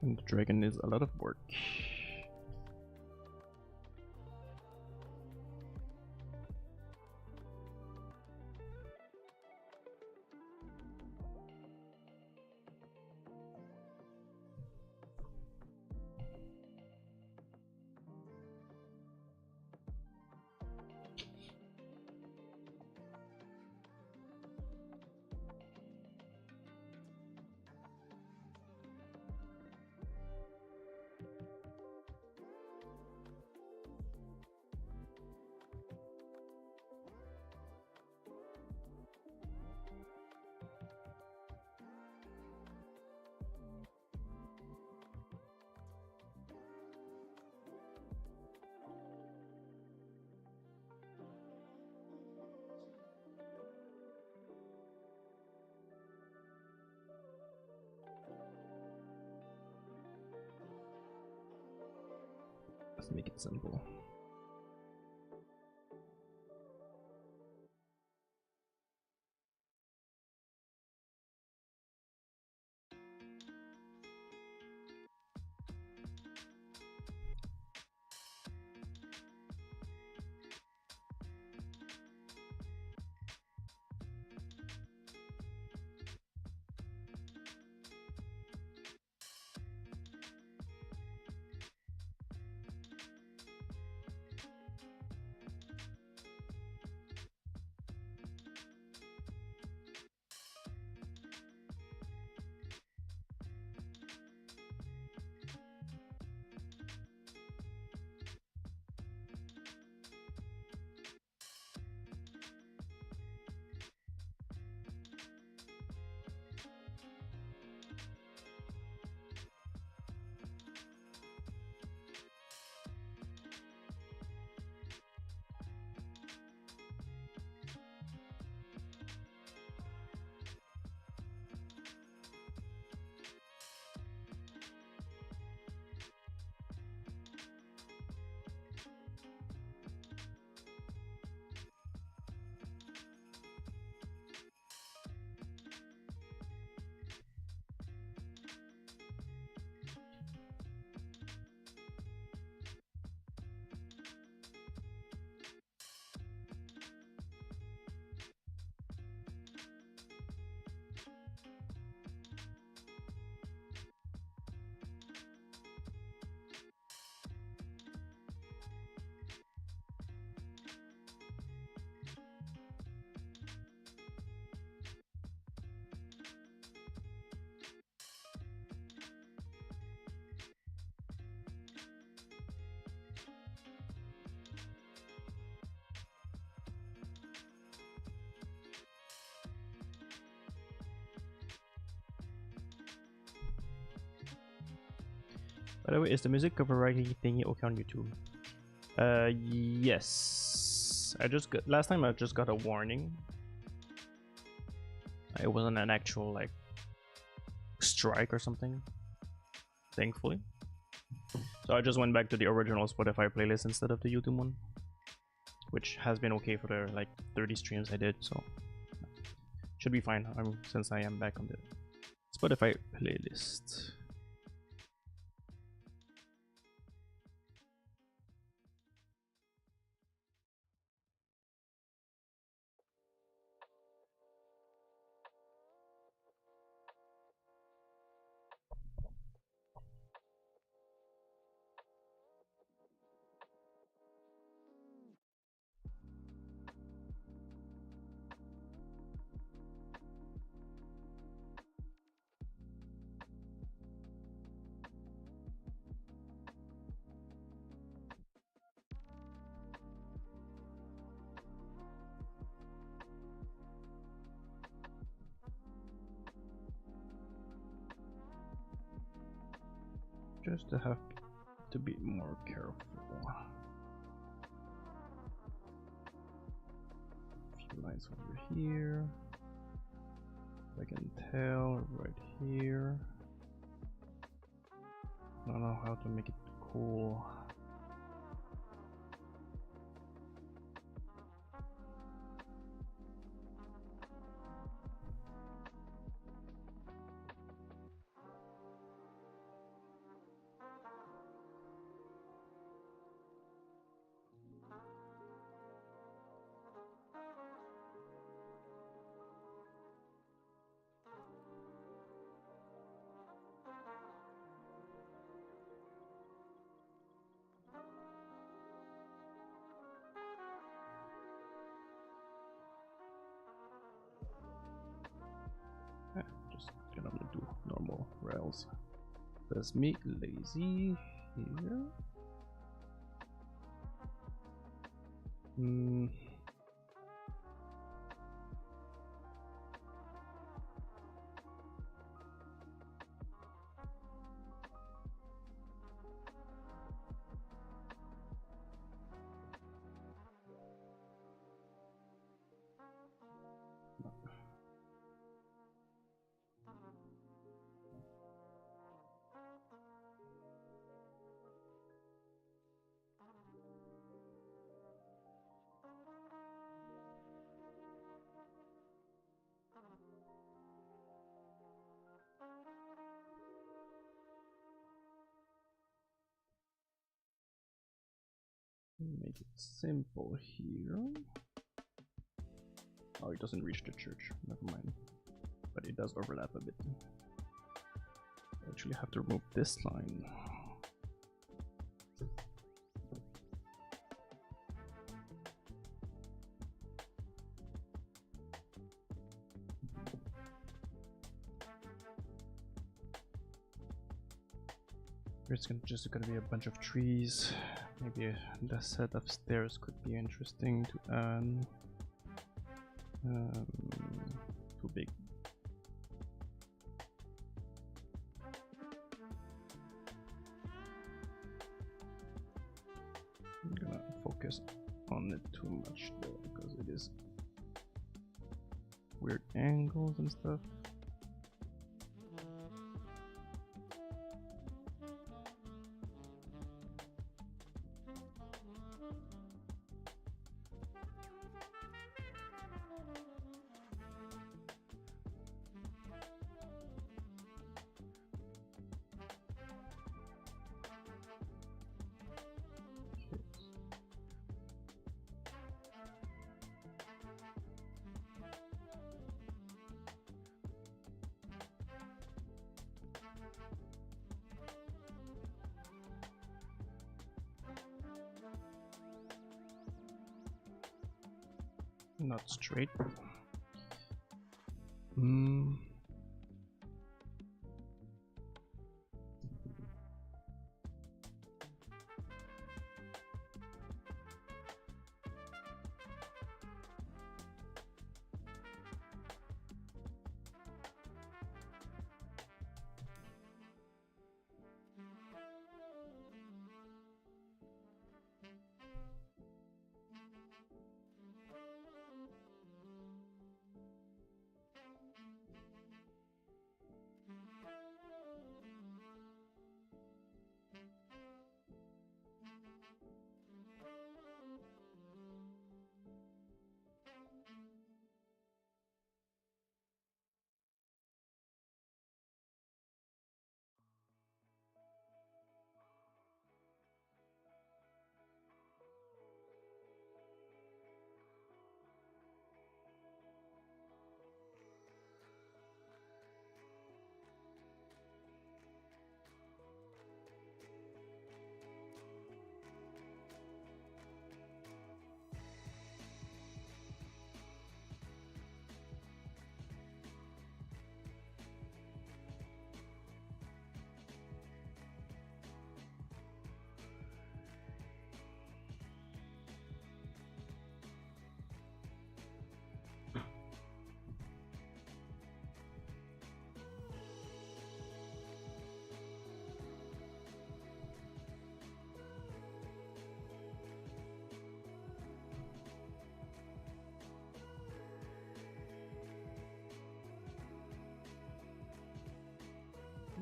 And the dragon is a lot of work. Let's make it simple. By the way, is the music copyright thingy okay on YouTube? Yes. Last time I just got a warning. It wasn't an actual like strike or something, thankfully. So I just went back to the original Spotify playlist instead of the YouTube one, which has been okay for the like 30 streams I did, so should be fine. Since I am back on the Spotify playlist. Just to have to be more careful. A few lines over here. I can tell right here. I don't know how to make it cool. Just gonna do normal rails. That's me lazy here. Make it simple here. Oh, it doesn't reach the church. Never mind. But it does overlap a bit. I actually have to remove this line. It's just gonna be a bunch of trees. Maybe the set of stairs could be interesting to add. Too big. I'm gonna focus on it too much though, because it is weird angles and stuff. Not straight.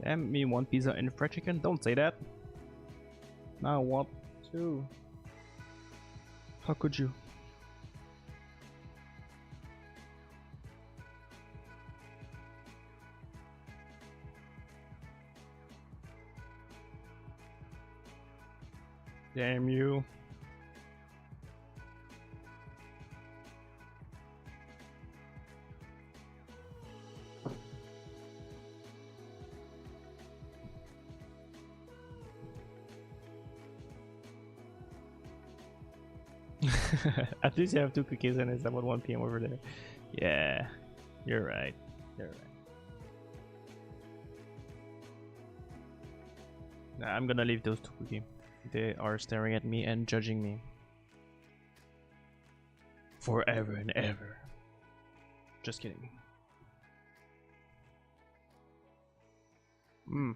Damn, me one pizza and fried chicken? Don't say that. Now I want two. How could you? Damn you. At least you have 2 cookies and it's about 1 p.m. over there. Yeah, you're right. You're right. Nah, I'm gonna leave those 2 cookies. They are staring at me and judging me. Forever and ever. Just kidding. Hmm.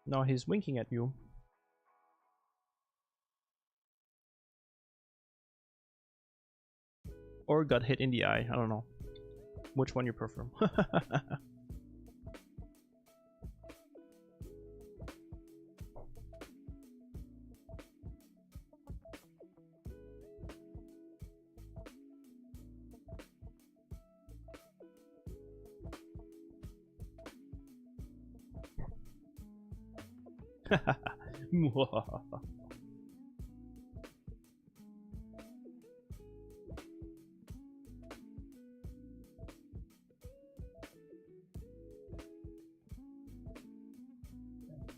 No, he's winking at you. Or got hit in the eye. I don't know. Which one you prefer?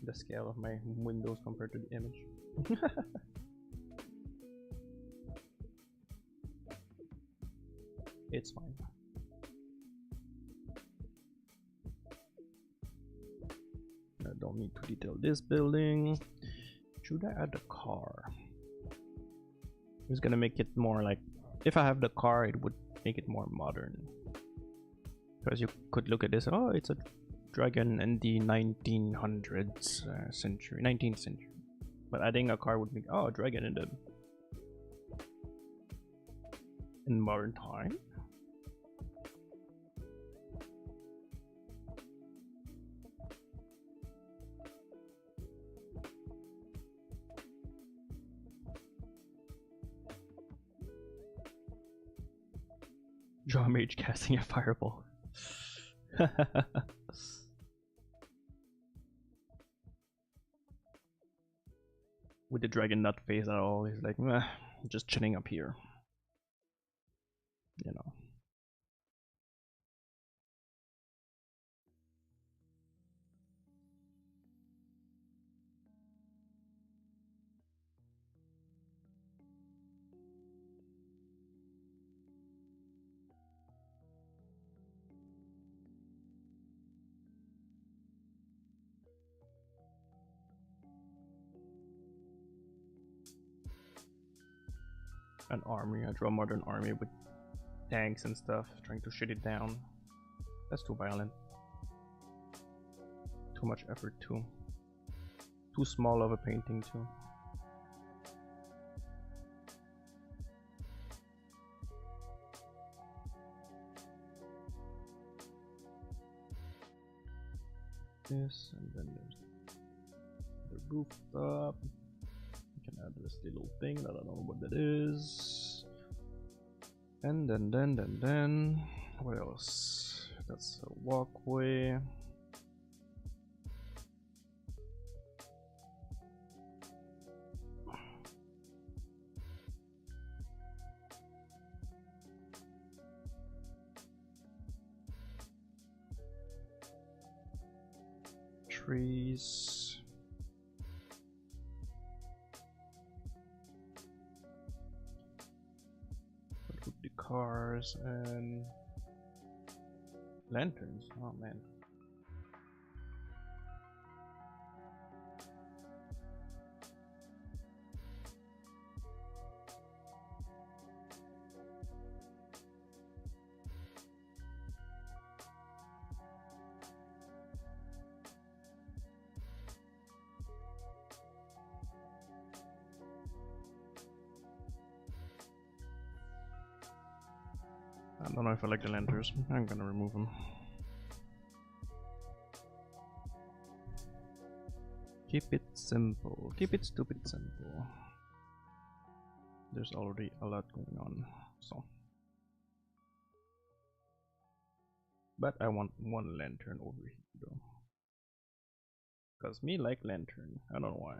The scale of my windows compared to the image. It's fine. I don't need to detail this building. Should I add a car? I'm just gonna make it more like, if I have the car, it would make it more modern. Because you could look at this, oh, it's a dragon in the 1900s century, 19th century. But adding a car would make, oh, a dragon in modern time. Draw mage casting a fireball. With the dragon not face at all, he's like, meh, just chilling up here. You know. An army, I draw a modern army with tanks and stuff, trying to shut it down. That's too violent. Too much effort too. Too small of a painting too. This, and then there's the rooftop. Add this little thing that I don't know what that is, and then what else? That's a walkway. Trees. The cars and lanterns. Oh man. I don't know if I like the lanterns. I'm gonna remove them. Keep it simple. Keep it stupid simple. There's already a lot going on, so. But I want one lantern over here though. Cause me like lantern. I don't know why.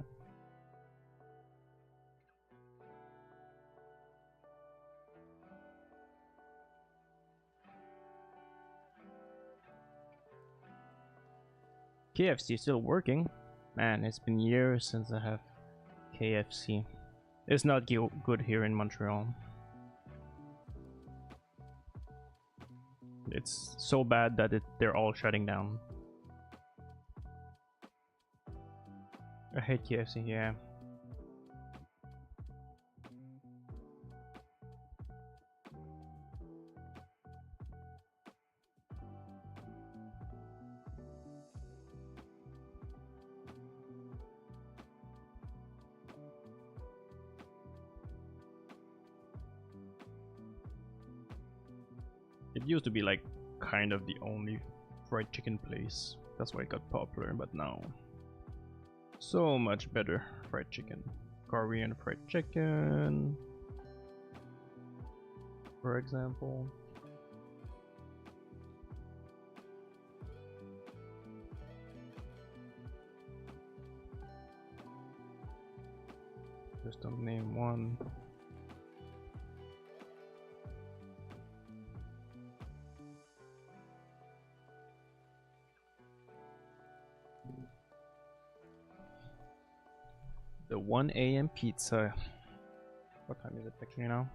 KFC is still working. Man, it's been years since I have KFC. It's not good here in Montreal. It's so bad that they're all shutting down. I hate KFC, yeah. It used to be like kind of the only fried chicken place. That's why it got popular, but now so much better fried chicken. Korean fried chicken, for example. Just don't name one. The 1 AM pizza. What time is it actually now?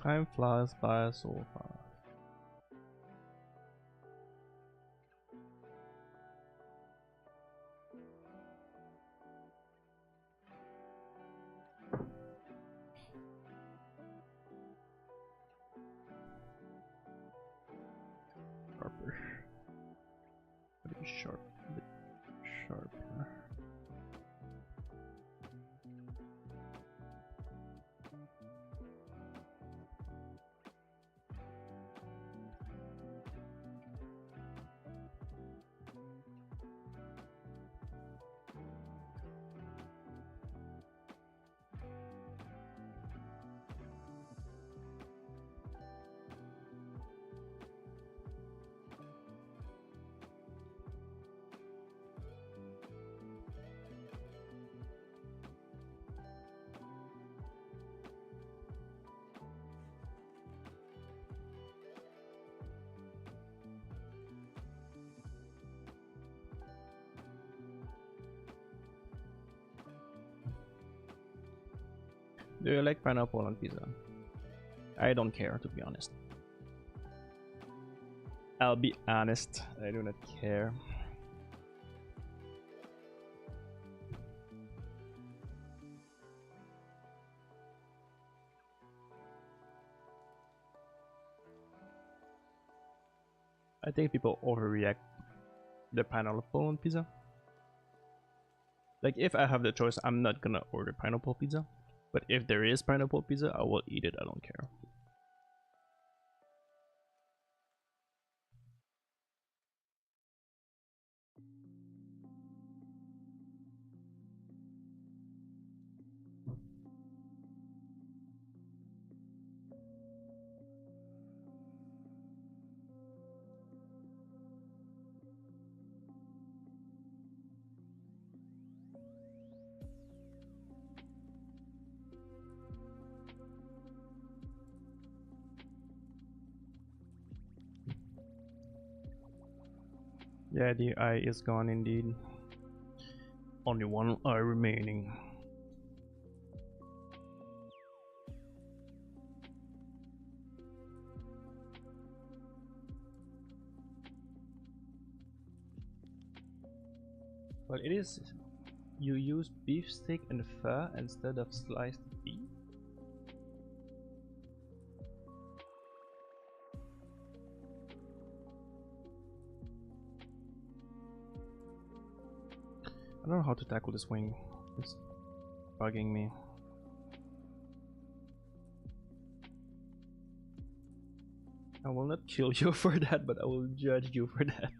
Time flies by so fast. Sharper. A bit sharp. A bit sharper. Do you like pineapple on pizza? I don't care, to be honest. I'll be honest, I do not care. I think people overreact the pineapple on pizza. Like, if I have the choice, I'm not gonna order pineapple pizza. But if there is pineapple pizza, I will eat it, I don't care. Yeah, the eye is gone indeed. Only one eye remaining. Well, it is. You use beef steak and pho instead of sliced beef? I don't know how to tackle this wing. bugging me. I will not kill you for that, but I will judge you for that.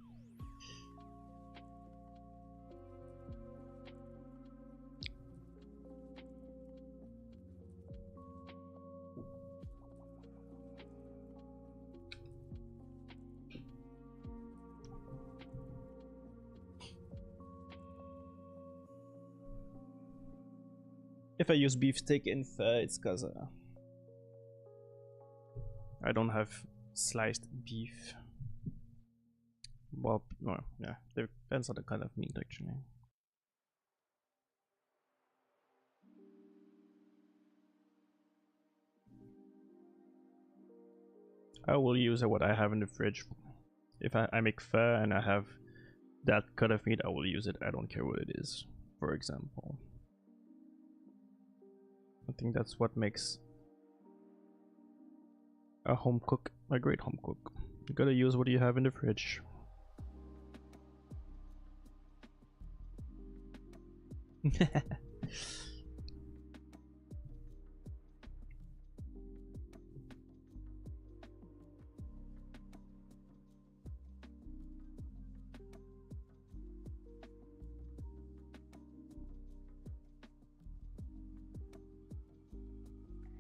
If I use beefsteak in pho, it's cause I don't have sliced beef. Well, no, yeah, depends on the kind of meat actually. I will use what I have in the fridge. If I make pho and I have that cut of meat, I will use it. I don't care what it is, for example. I think that's what makes a home cook a great home cook. You gotta use what you have in the fridge.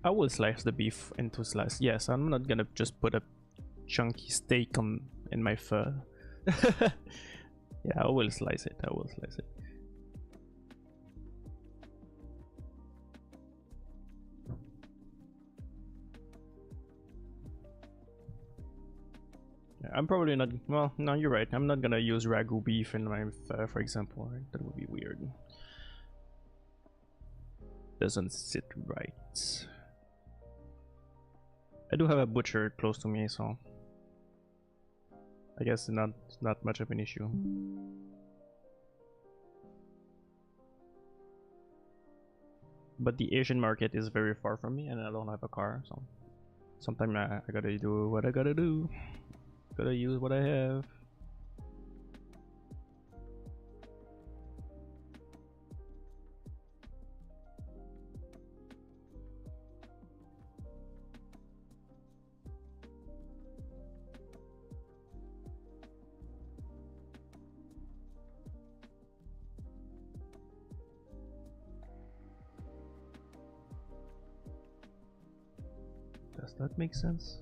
I will slice the beef into slice. Yes, I'm not gonna just put a chunky steak on in my pho. Yeah, I will slice it. I will slice it. Yeah, I'm probably not. Well, no, you're right. I'm not gonna use ragu beef in my pho, for example. Right? That would be weird. Doesn't sit right. I do have a butcher close to me, so I guess not much of an issue. But the Asian market is very far from me, and I don't have a car, so sometimes I gotta do what I gotta do. Gotta use what I have. Does that make sense?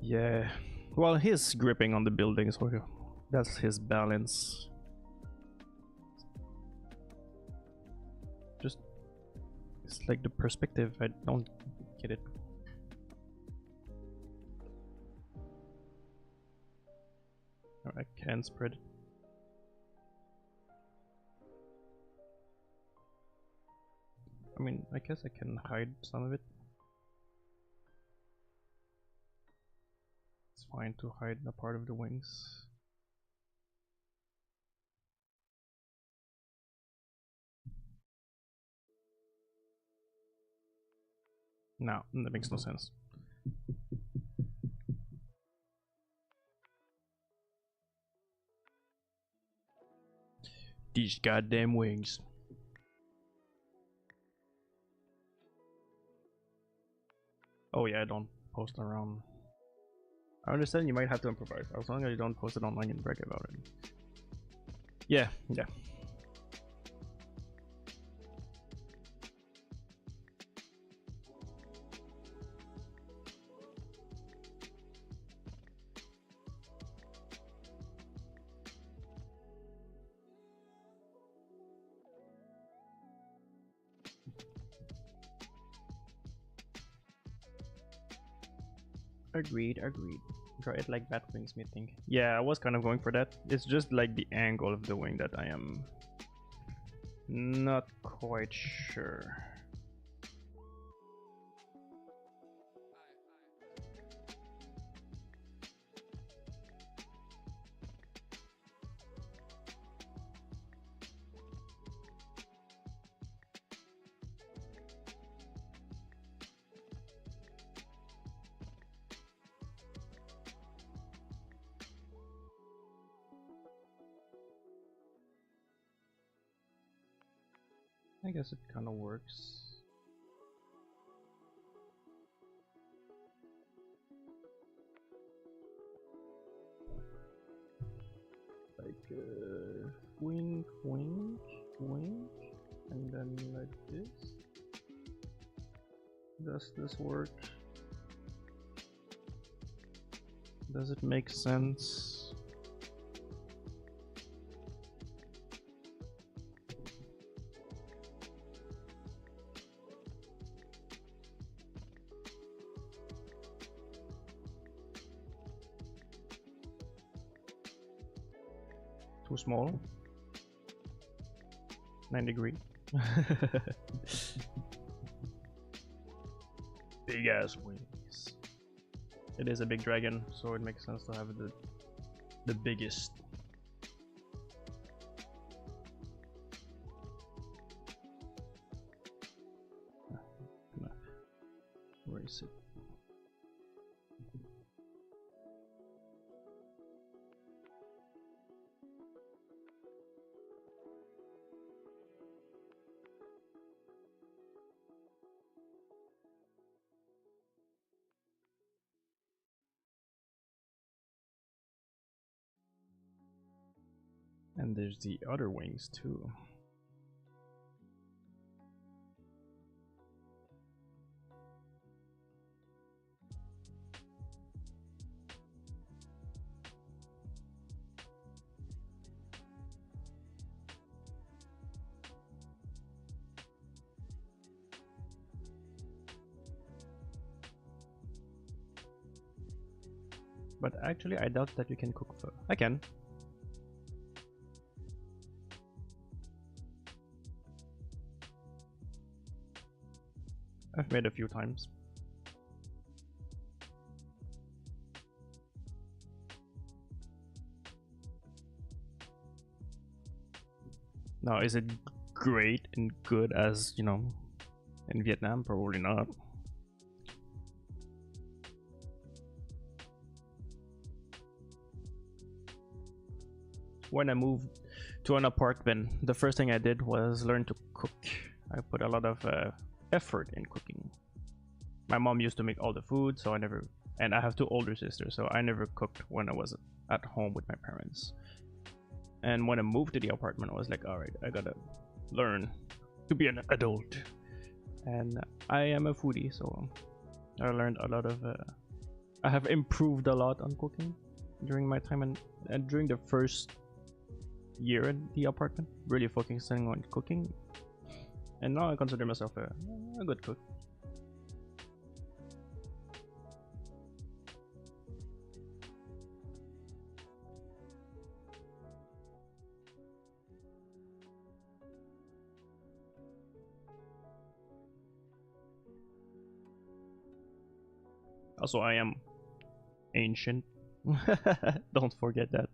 Yeah. Well, he's gripping on the building, so that's his balance. Just, it's like the perspective. I don't get it. I can spread it. I mean, I guess I can hide some of it. It's fine to hide a part of the wings. No, that makes no sense. These goddamn wings. Oh yeah, don't post around. I understand you might have to improvise, as long as you don't post it online and brag about it. Yeah, yeah. Agreed, agreed. Draw it like bat wings, me think. Yeah, I was kind of going for that. It's just like the angle of the wing that I am not quite sure. I guess it kind of works. Like wink, wink, wink, and then like this. Does this work? Does it make sense? Too small? 9°. Big ass wings. It is a big dragon, so it makes sense to have the biggest. Where is it? And there's the other wings too. But actually, I doubt that you can cook pho. I can. I've made a few times. Now, is it great and good as, you know, in Vietnam? Probably not. When I moved to an apartment, the first thing I did was learn to cook. I put a lot of effort in cooking. My mom used to make all the food, so and I have two older sisters, so I never cooked when I was at home with my parents. And when I moved to the apartment, I was like, all right, I gotta learn to be an adult. And I am a foodie, so I learned a lot of I have improved a lot on cooking during my time and during the first year in the apartment, really focusing on cooking. And now I consider myself a good cook. Also, I am ancient. Don't forget that.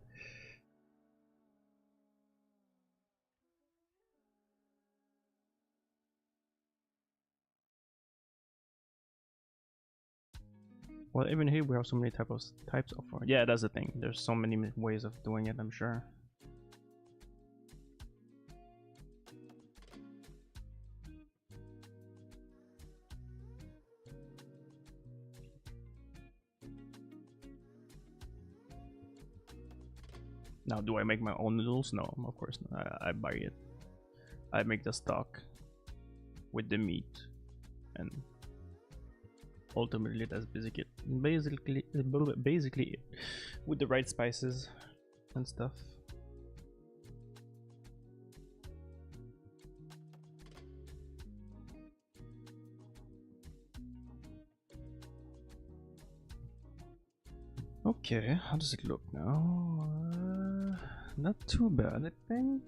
Well, even here we have so many types of art. Yeah, that's the thing. There's so many ways of doing it, I'm sure. Now, do I make my own noodles? No, of course not. I buy it. I make the stock with the meat, and ultimately that's basically it, with the right spices and stuff. Okay, how does it look now? Not too bad, I think.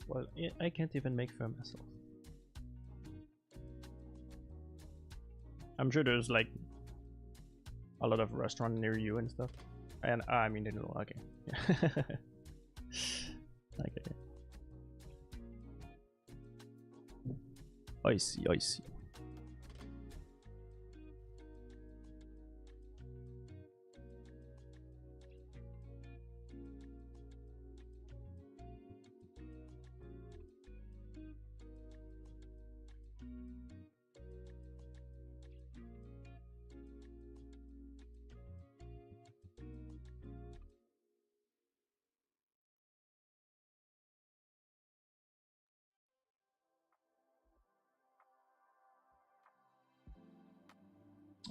Well, I can't even make for myself. I'm sure there's like a lot of restaurant near you and stuff. And I mean, no, okay. Okay. I see, I see.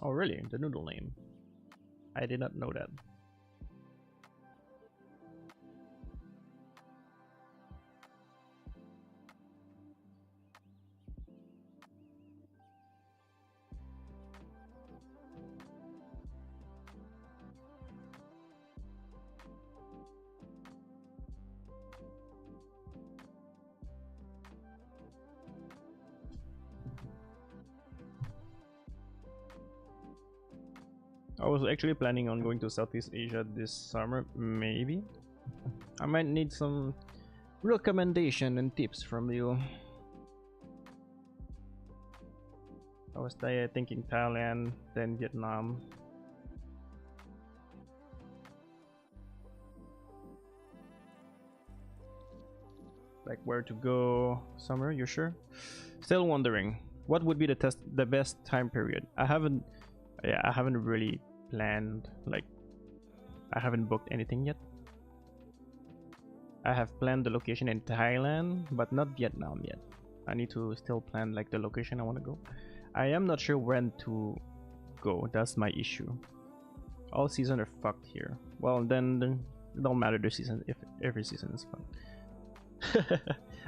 Oh, really? The noodle name? I did not know that. I was actually planning on going to Southeast Asia this summer, maybe. I might need some recommendation and tips from you. I was thinking Thailand, then Vietnam. Like where to go summer, you sure? Still wondering, what would be the best time period? I haven't really planned, like I haven't booked anything yet. I have planned the location in Thailand, but not Vietnam yet. I need to still plan like the location I want to go. I am not sure when to go, that's my issue. All season are fucked here. Well, then it don't matter the season if every season is fun.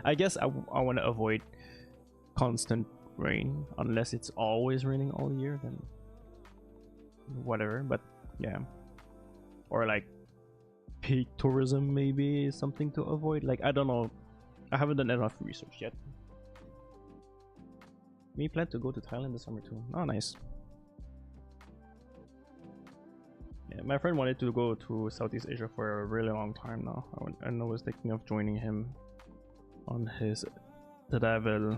I guess I want to avoid constant rain unless it's always raining all year, then whatever. But yeah, or like peak tourism maybe is something to avoid. Like I don't know, I haven't done enough research yet. Me plan to go to Thailand this summer too. Oh, nice. Yeah, my friend wanted to go to Southeast Asia for a really long time now, and I was thinking of joining him on his travel.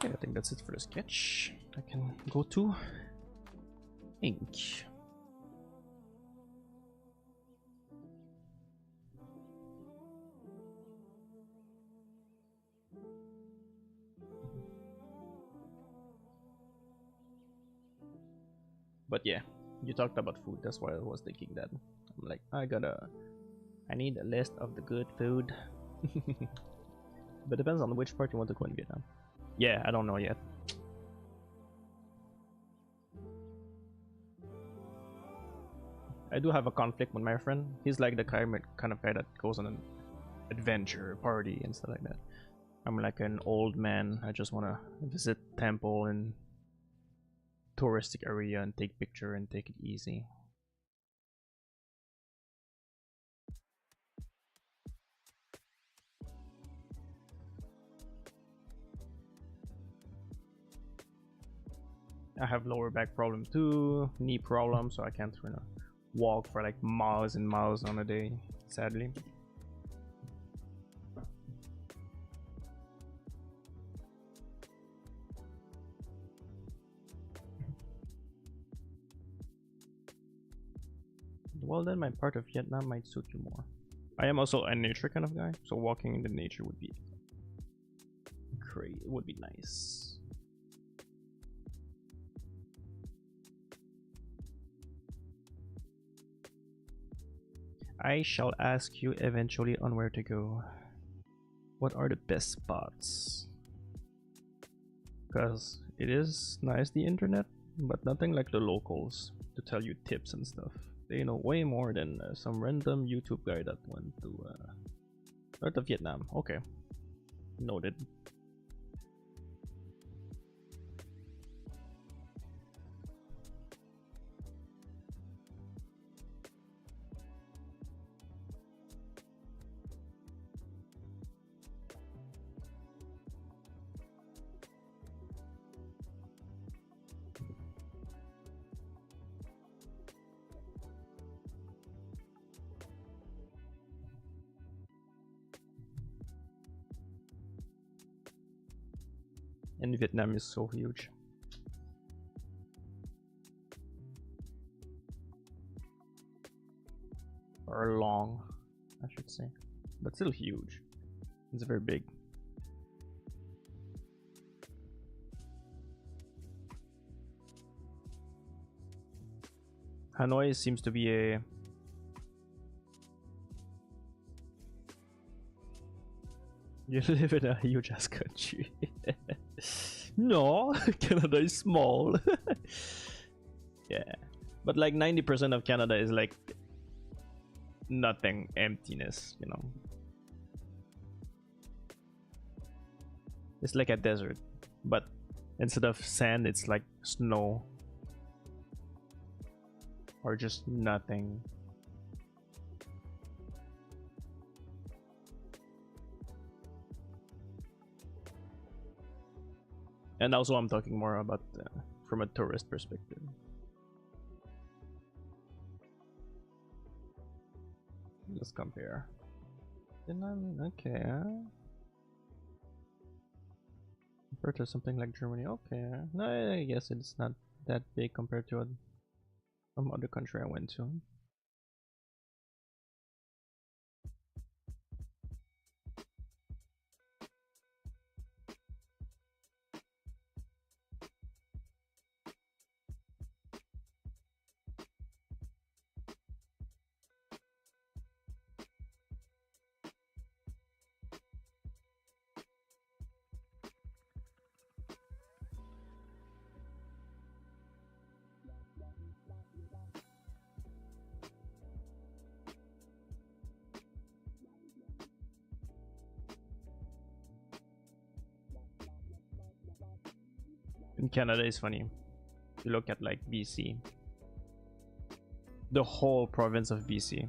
Yeah, I think that's it for the sketch. I can go to ink. But yeah, you talked about food, that's why I was thinking that. I'm like, I need a list of the good food. But depends on which part you want to go in Vietnam. Yeah, I don't know yet. I do have a conflict with my friend. He's like the kind of guy that goes on an adventure party and stuff like that. I'm like an old man. I just want to visit temple and touristic area and take picture and take it easy. I have lower back problem too, knee problem, so I can't walk for like miles and miles on a day, sadly. Well, then my part of Vietnam might suit you more. I am also a nature kind of guy, so walking in the nature would be great. It would be nice. I shall ask you eventually on where to go. What are the best spots? Because it is nice, the internet, but nothing like the locals to tell you tips and stuff. They know way more than some random YouTube guy that went to north of Vietnam. Okay, noted. And Vietnam is so huge. Or long, I should say. But still huge. It's very big. Hanoi seems to be a you live in a huge ass country. No, Canada is small. Yeah, but like 90% of Canada is like nothing, emptiness, you know. It's like a desert, but instead of sand, it's like snow. Or just nothing. And also I'm talking more about from a tourist perspective. Let's compare. Okay. Compared to something like Germany, okay. No, I guess it's not that big compared to some other country I went to. In Canada is funny. You look at like BC, the whole province of BC.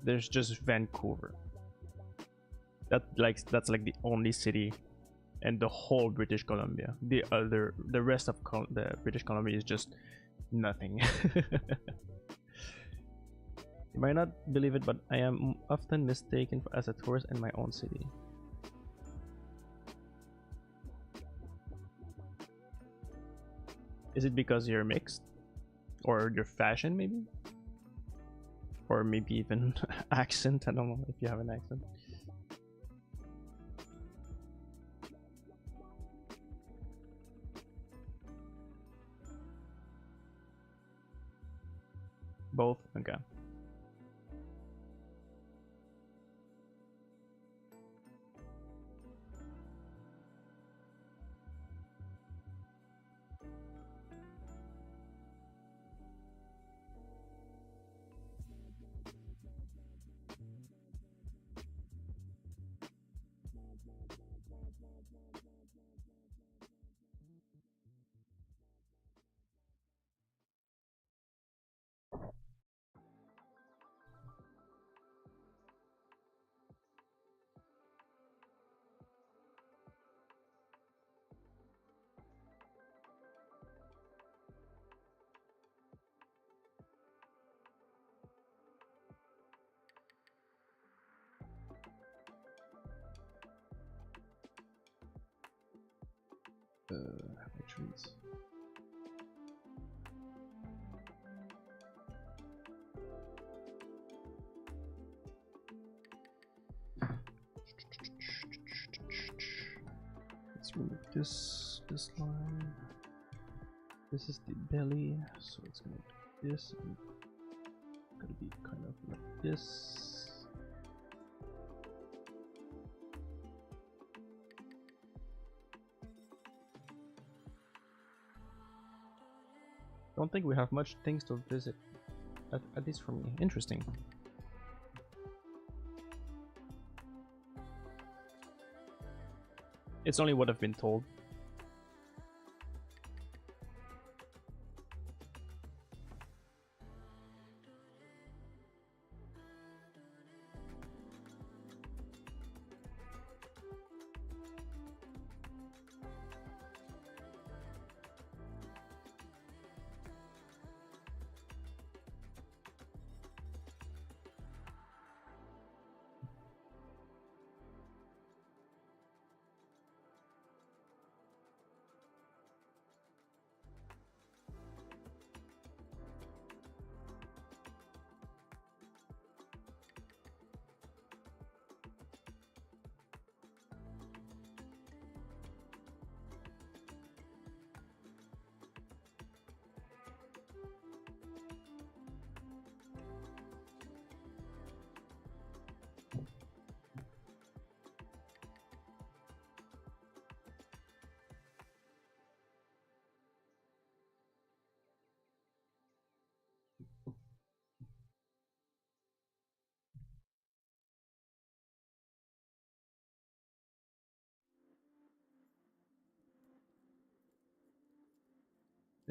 There's just Vancouver. That's like the only city, and the whole British Columbia. The rest of the British Columbia is just nothing. You might not believe it, but I am often mistaken as a tourist in my own city. Is it because you're mixed? Or your fashion, maybe? Or maybe even accent? I don't know if you have an accent. Both? Okay. Trees. Let's remove this line. This is the belly, so it's gonna be this and gonna be kind of like this. Don't think we have much things to visit, at least for me. Interesting. It's only what I've been told.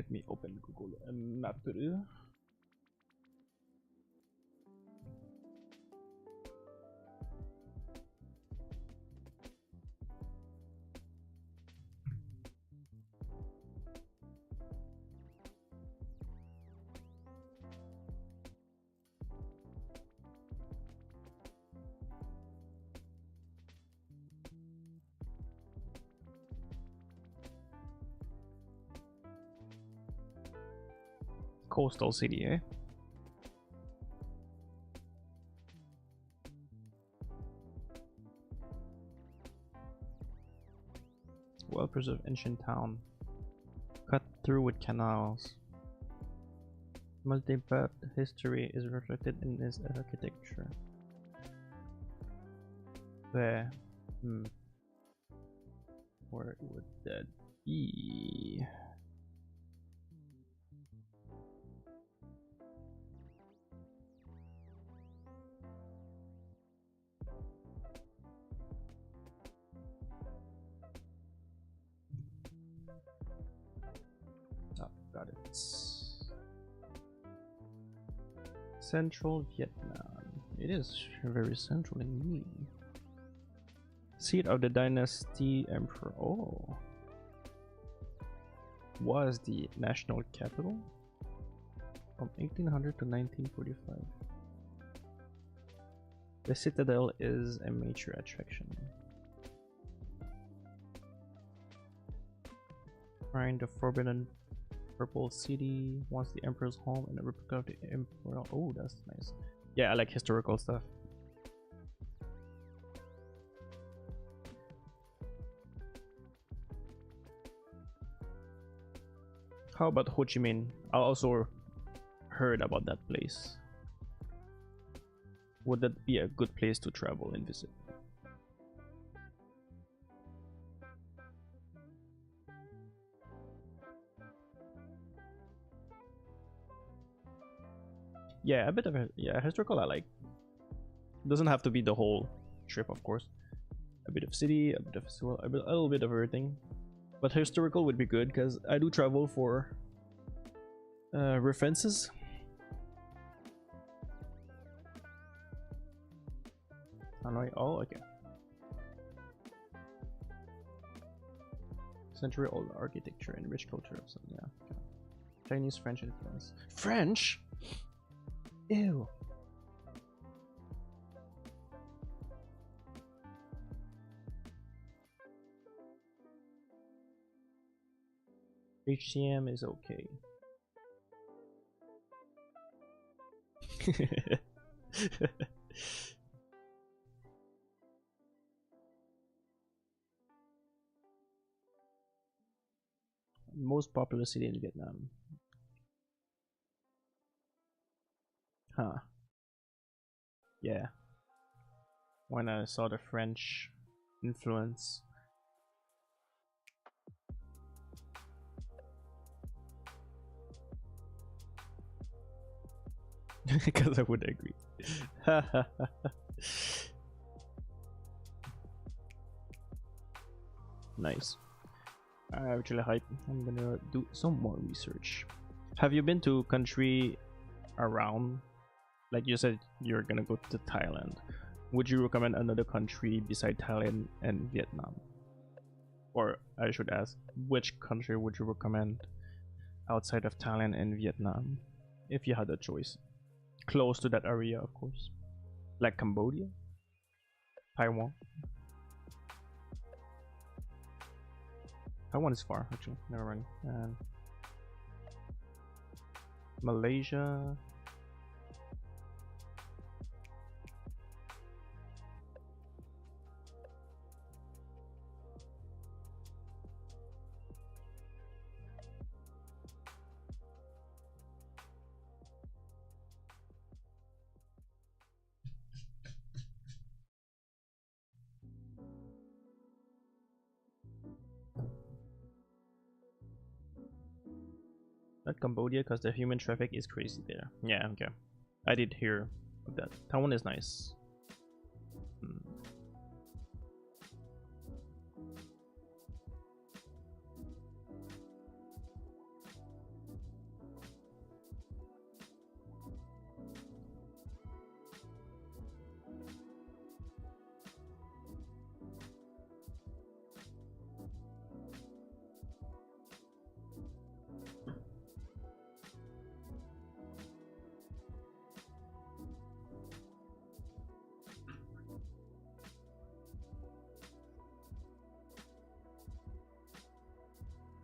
Let me open Google Map. Coastal city, eh? Well-preserved ancient town, cut through with canals. Multi-path history is reflected in its architecture. Where would that be? Oh, got it. Central Vietnam. It is very central indeed. Seat of the dynasty emperor. Oh, was the national capital from 1800 to 1945. The citadel is a major attraction. Shrine the Forbidden Purple City, once the emperor's home and a replica of the emperor. Oh, that's nice. Yeah, I like historical stuff. How about Ho Chi Minh? I also heard about that place. Would that be a good place to travel and visit? Yeah, a bit of a historical I like. Doesn't have to be the whole trip, of course. A bit of city, a bit of festival, a little bit of everything. But historical would be good because I do travel for references. Hanoi. Oh, okay. Century-old architecture and rich culture. So yeah. Okay. Chinese, French influence. French? Ew. HCM is okay. Most popular city in Vietnam. Huh. Yeah. When I saw the French influence. Because I would agree. Nice. I'm actually hyped. I'm gonna do some more research. Have you been to country around? Like you said, you're gonna go to Thailand. Would you recommend another country beside Thailand and Vietnam? Or I should ask, which country would you recommend outside of Thailand and Vietnam if you had a choice? Close to that area, of course. Like Cambodia? Taiwan? Taiwan is far, actually. Never mind. And Malaysia. Not Cambodia, because the human traffic is crazy there. Yeah, okay. I did hear of that. Taiwan is nice.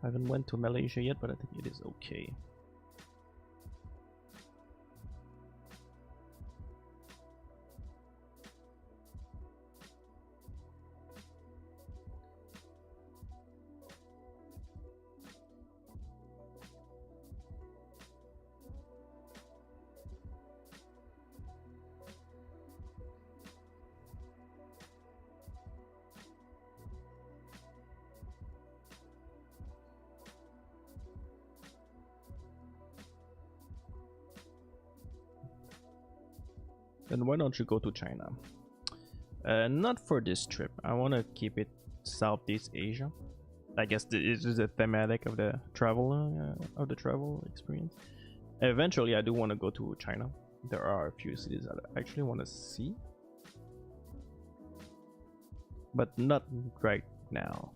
I haven't went to Malaysia yet, but I think it is okay. Then why don't you go to China? Not for this trip. I want to keep it Southeast Asia. I guess this is a thematic of the travel experience. Eventually, I do want to go to China. There are a few cities that I actually want to see, but not right now.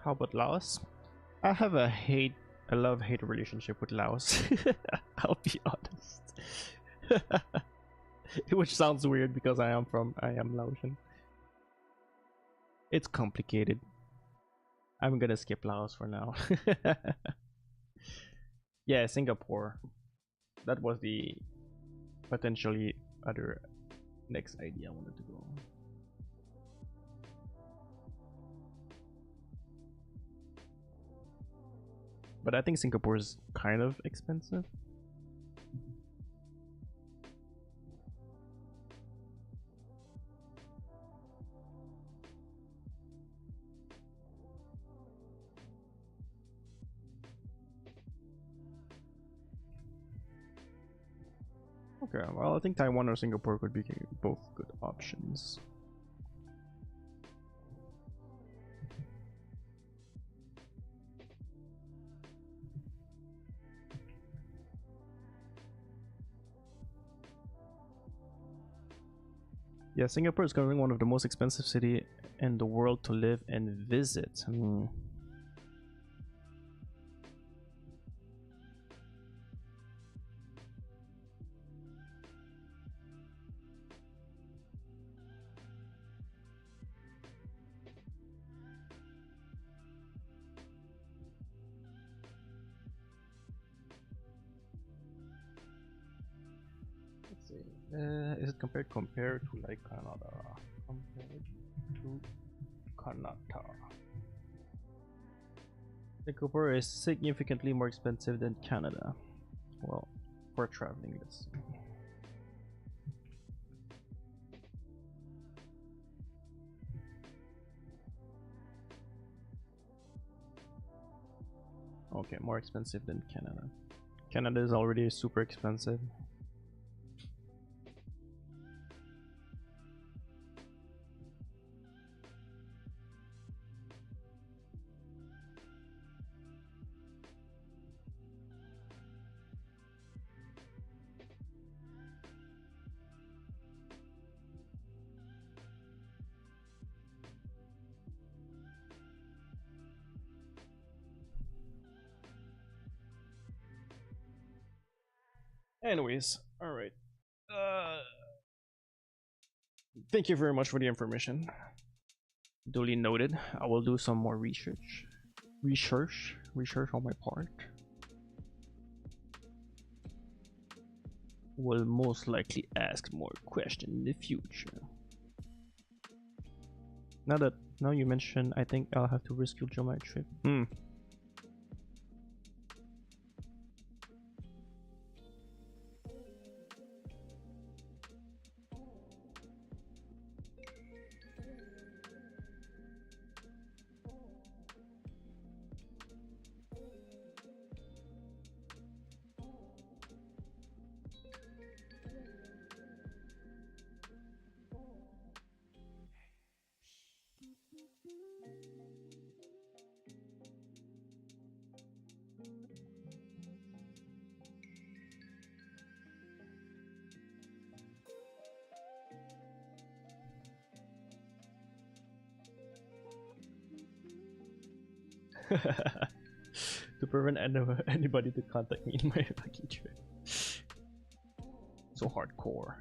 How about Laos? I have a love-hate relationship with Laos. I'll be honest. Which sounds weird because I am Laotian. It's complicated. I'm gonna skip Laos for now. Yeah, Singapore. That was the potentially other next idea I wanted to go. But I think Singapore is kind of expensive. Okay, well, I think Taiwan or Singapore could be both good options. Yeah, Singapore is currently one of the most expensive city in the world to live and visit. Let's see. Is it compared to like Canada? Compared to Canada. Singapore is significantly more expensive than Canada. Well, for traveling, let's see. Okay, more expensive than Canada. Canada is already super expensive. Anyways, all right. Thank you very much for the information. Duly noted. I will do some more research. Research on my part. Will most likely ask more questions in the future. Now you mention, I think I'll have to reschedule my trip. To prevent anybody to contact me in my lucky trip. So hardcore.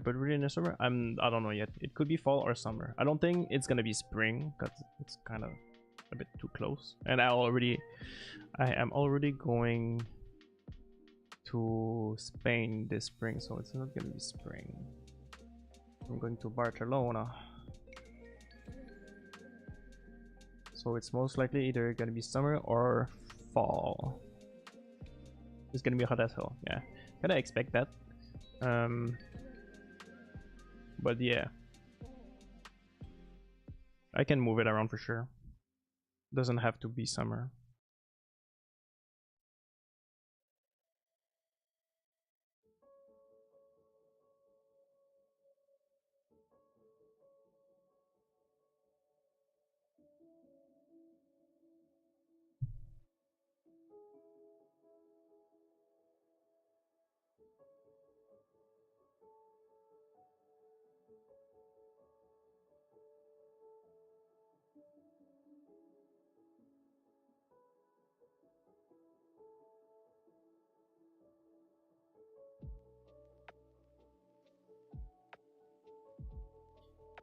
But really in the summer, I don't know yet. It could be fall or summer. I don't think it's gonna be spring because it's kind of a bit too close. And I am already going to Spain this spring, so it's not gonna be spring. I'm going to Barcelona, so it's most likely either gonna be summer or fall. It's gonna be hot as hell. Yeah, kinda expect that. But yeah, I can move it around for sure. Doesn't have to be summer.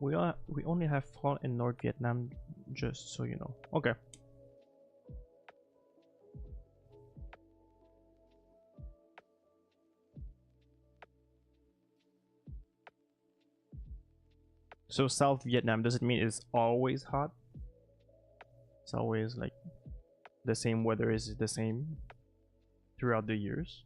We only have fall in North Vietnam, just so you know. Okay. So South Vietnam, does it mean it's always hot? It's always like the same weather is the same throughout the years?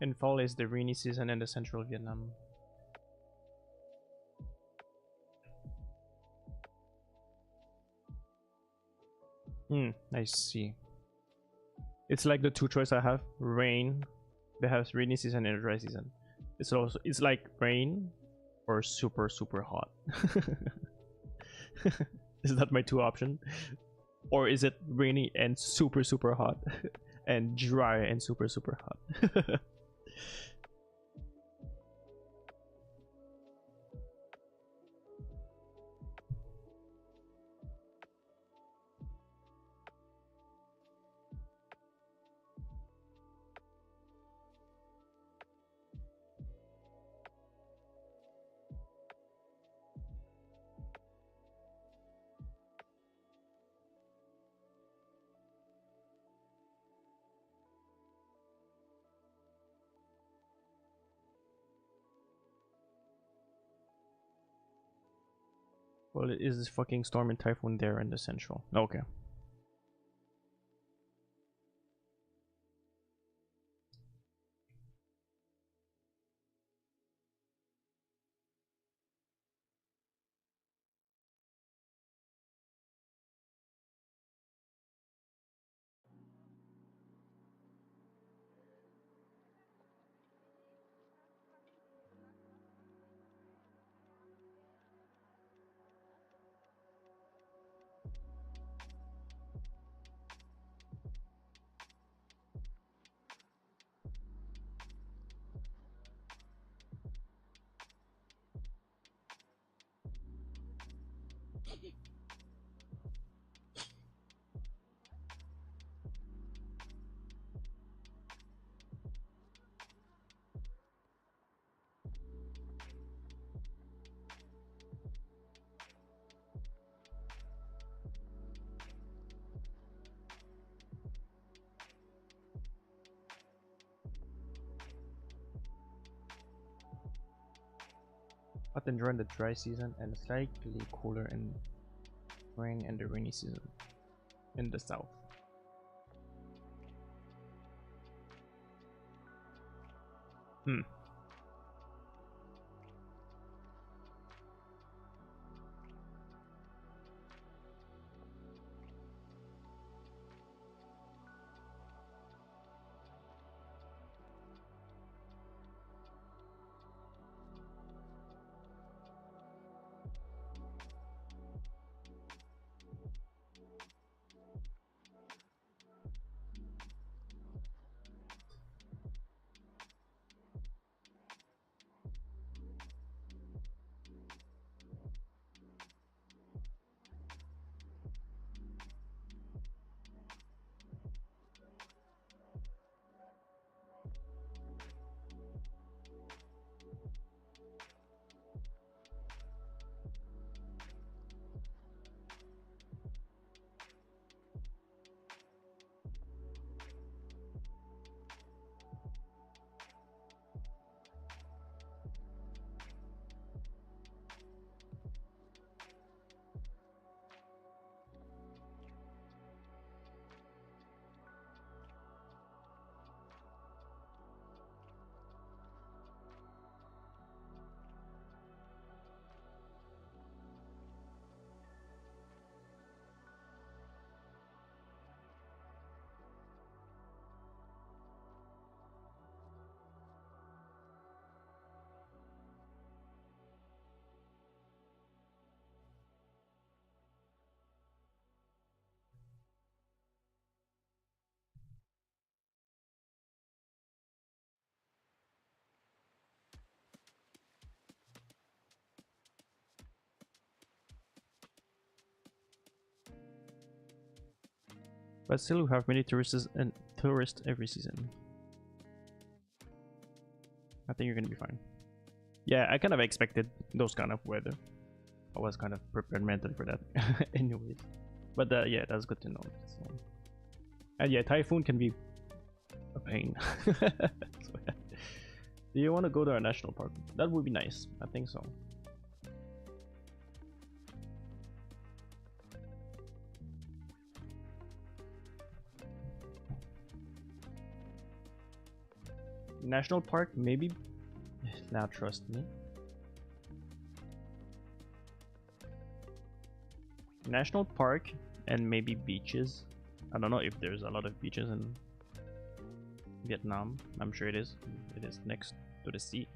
And fall is the rainy season in the central Vietnam. I see. It's like the two choice I have: rain. They have rainy season and dry season. It's like rain or super hot. Is that my two option? Or is it rainy and super hot and dry and super hot? Well, it is this fucking storm and typhoon there in the central. Okay. Hot and dry in the dry season and slightly cooler in rain and the rainy season in the south. Hmm. But still, we have many tourists every season. I think you're gonna be fine. Yeah, I kind of expected those kind of weather. I was kind of prepared mentally for that, anyways. But yeah, that's good to know. So. And yeah, typhoon can be a pain. So, yeah. Do you want to go to a national park? That would be nice. I think so. National park, maybe. Now trust me. National park and maybe beaches. I don't know if there's a lot of beaches in Vietnam. I'm sure it is. It is next to the sea.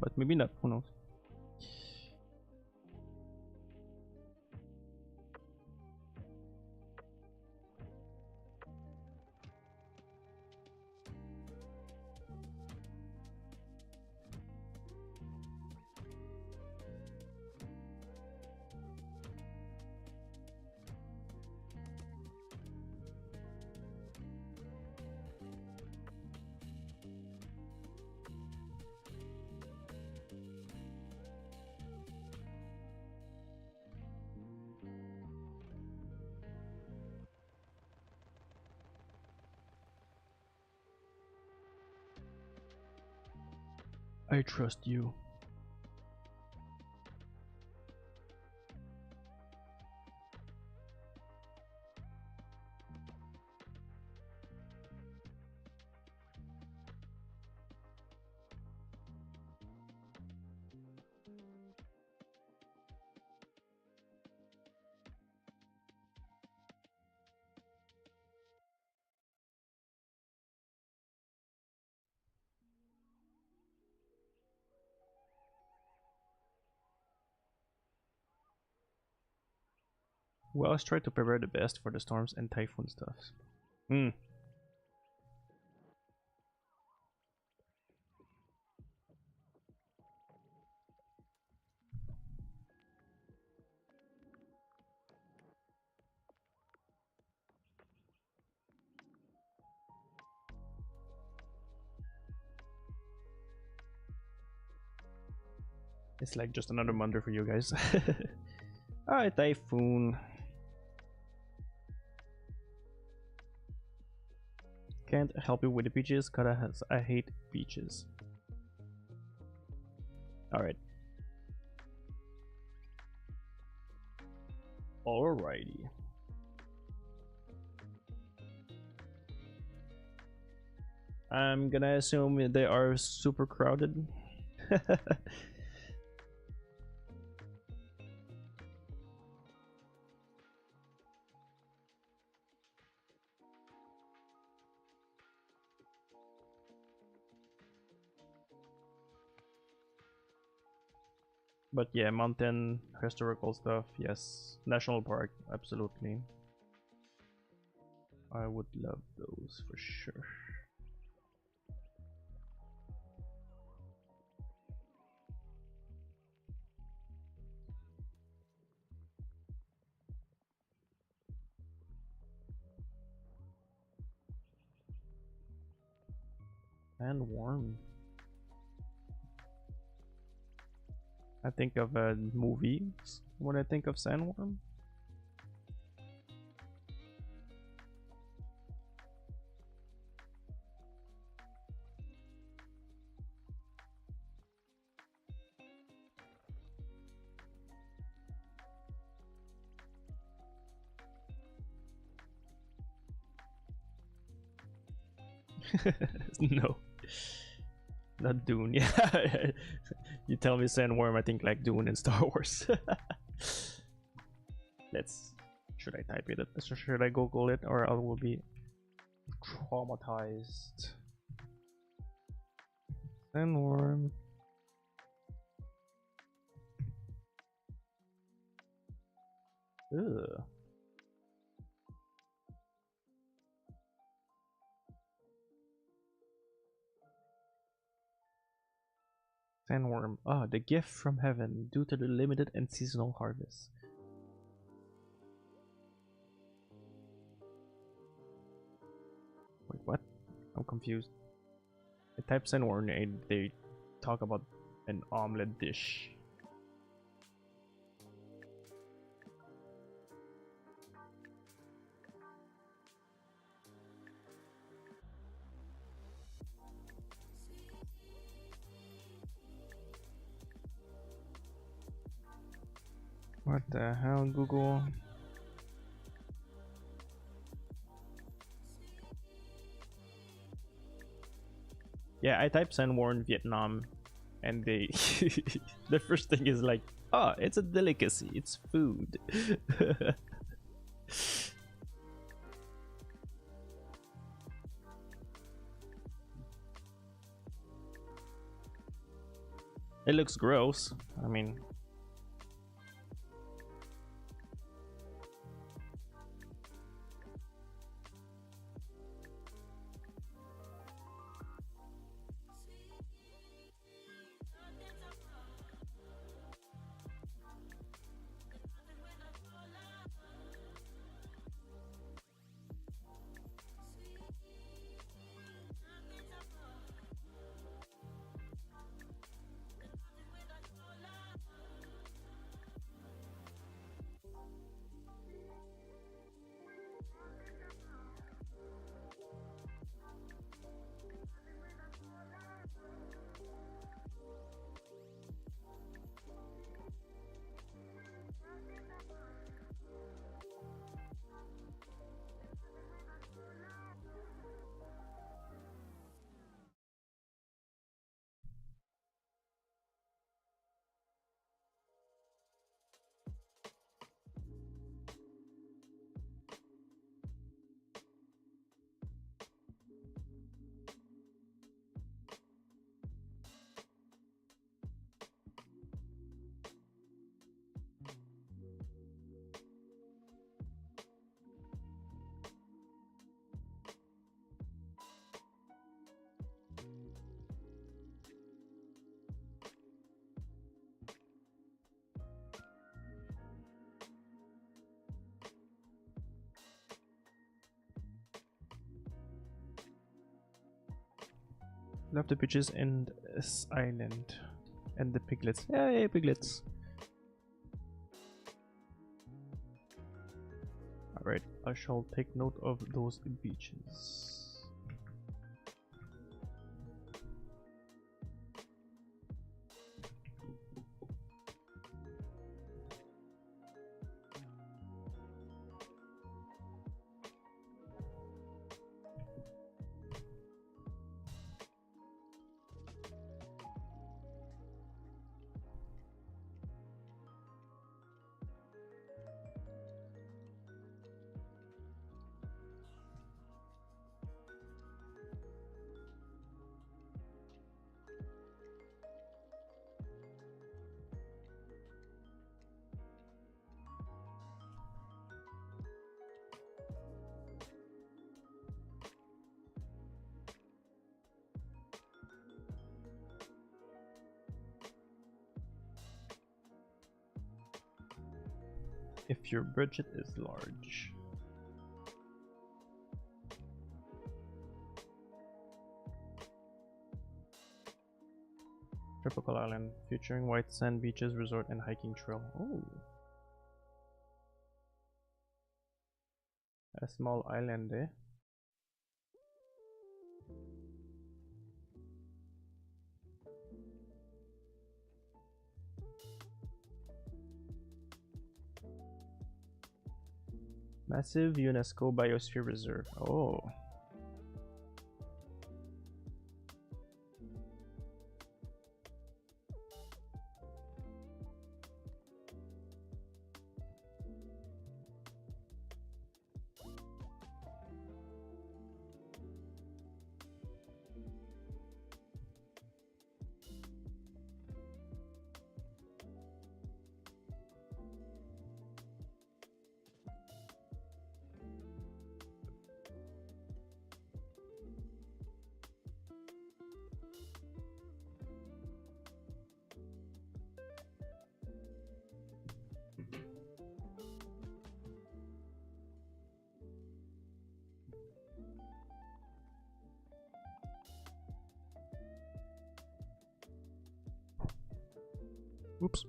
But maybe not. Who knows? I trust you. Well, let's try to prepare the best for the storms and typhoon stuff. Hmm. It's like just another Monday for you guys. Alright, Typhoon. Can't help you with the beaches, cause I hate beaches. Alright. Alrighty. I'm gonna assume they are super crowded. But yeah, mountain historical stuff, yes. National park, absolutely. I would love those for sure. And warm. I think of movies when I think of sandworm. No, not Dune. Yeah, you tell me sandworm, I think like Dune and Star Wars. Let's. Should I type it? Should I Google it, or I will be traumatized? Sandworm. Ugh. Sandworm. Ah, the gift from heaven due to the limited and seasonal harvest. Wait, what? I'm confused. I type sandworm and they talk about an omelette dish. What the hell, Google? Yeah, I type sandworm Vietnam, and they the first thing is like, oh, it's a delicacy, it's food. It looks gross. I mean, love the beaches in this island. And the piglets. Yay, piglets. Alright, I shall take note of those beaches. If your budget is large. Tropical Island, featuring white sand beaches, resort, and hiking trail. Oh, a small island there. Massive UNESCO Biosphere Reserve. Oh. Oops.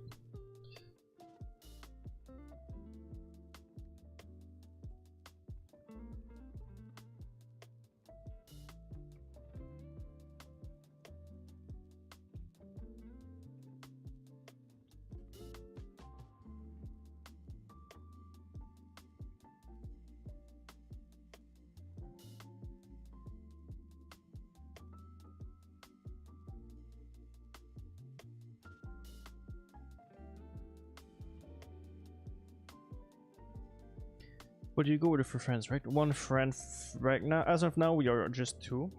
But you go with it for friends, right? One friend right now. As of now, we are just two.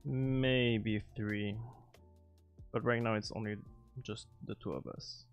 Maybe three. But right now it's only just the two of us.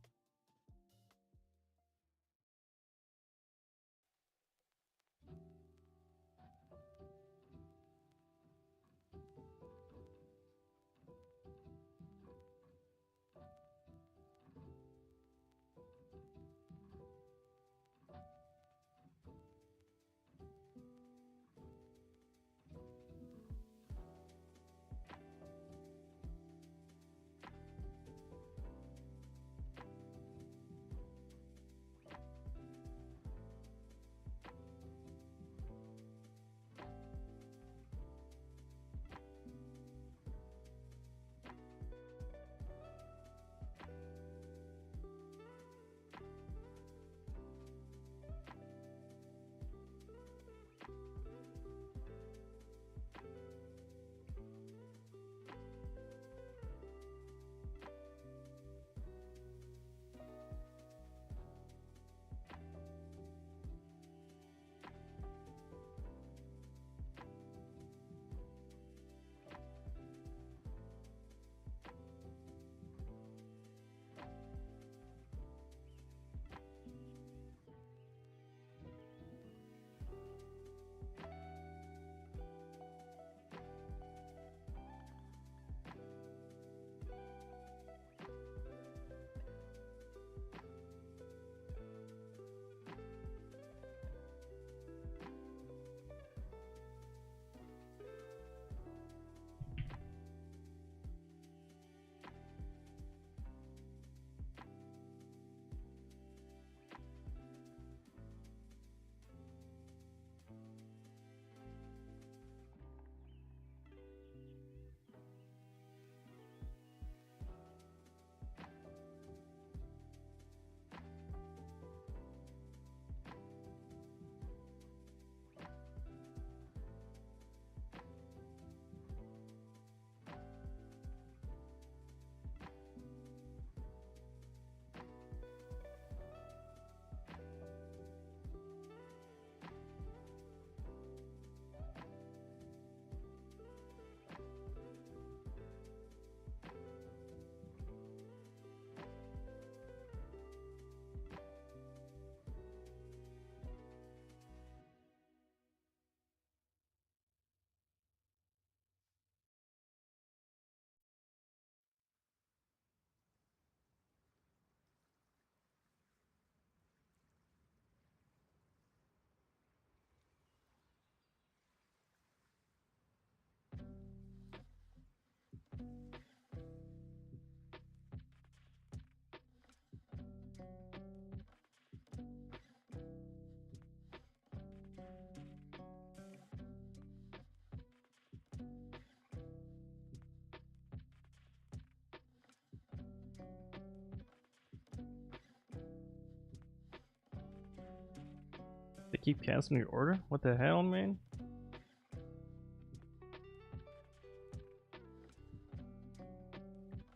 They keep canceling your order? What the hell, man?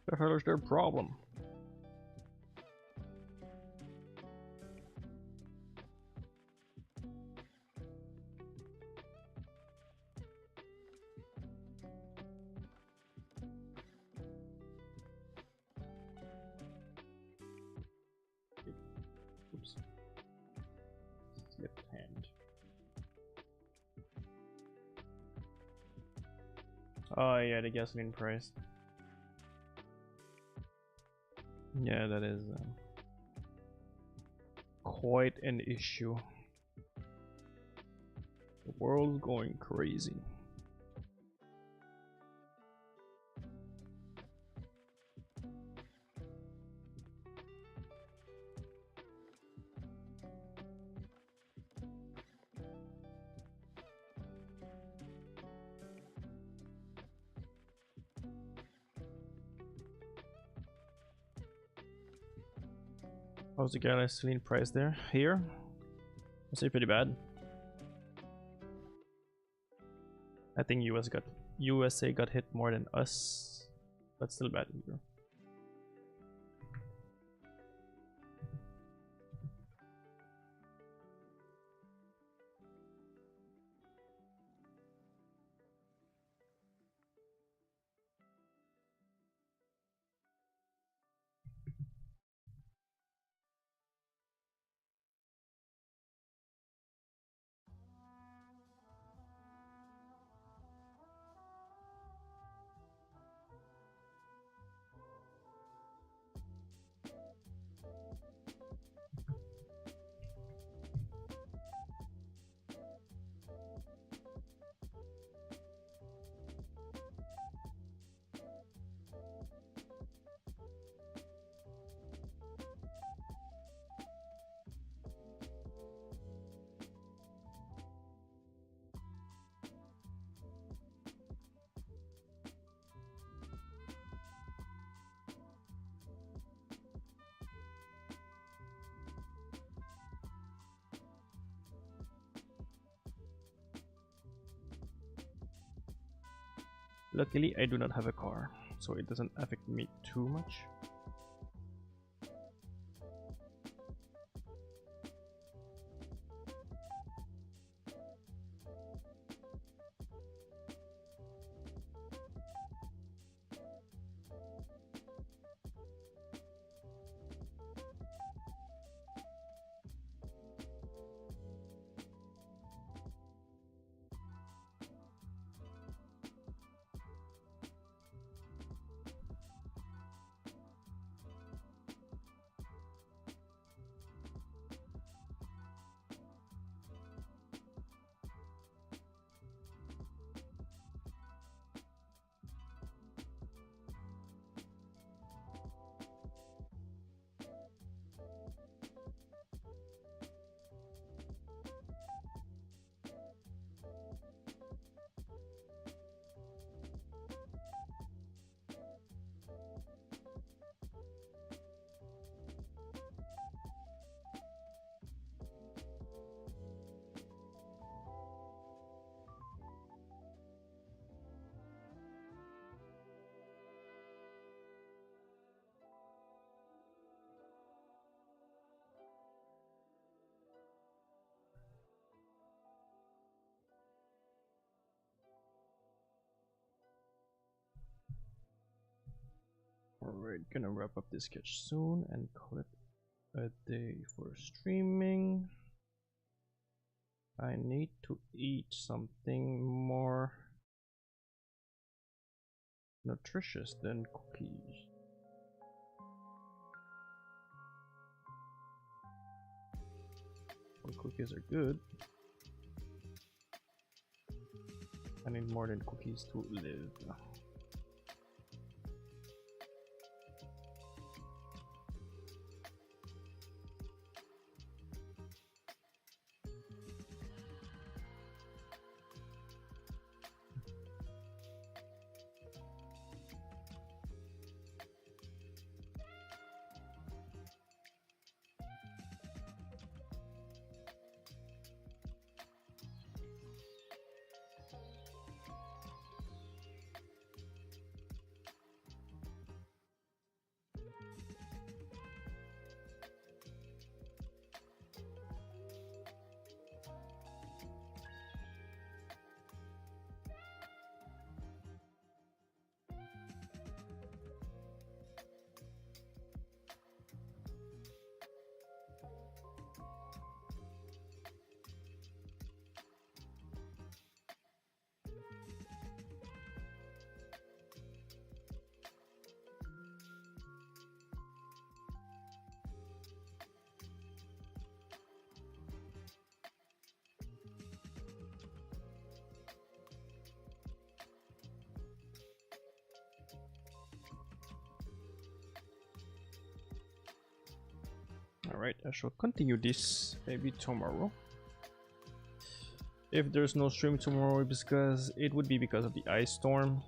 The hell is their problem? Oops. Slipped hand. Oh yeah, the gasoline price. Yeah, that is quite an issue. The world's going crazy. How's the gasoline price there? Here? I'd say pretty bad. I think USA got hit more than us, but still bad here. Luckily, I do not have a car, so it doesn't affect me too much. Alright, gonna wrap up this sketch soon and call it a day for streaming. I need to eat something more nutritious than cookies. Well, cookies are good. I need more than cookies to live. Alright, I shall continue this maybe tomorrow. If there's no stream tomorrow, it would be because of the ice storm,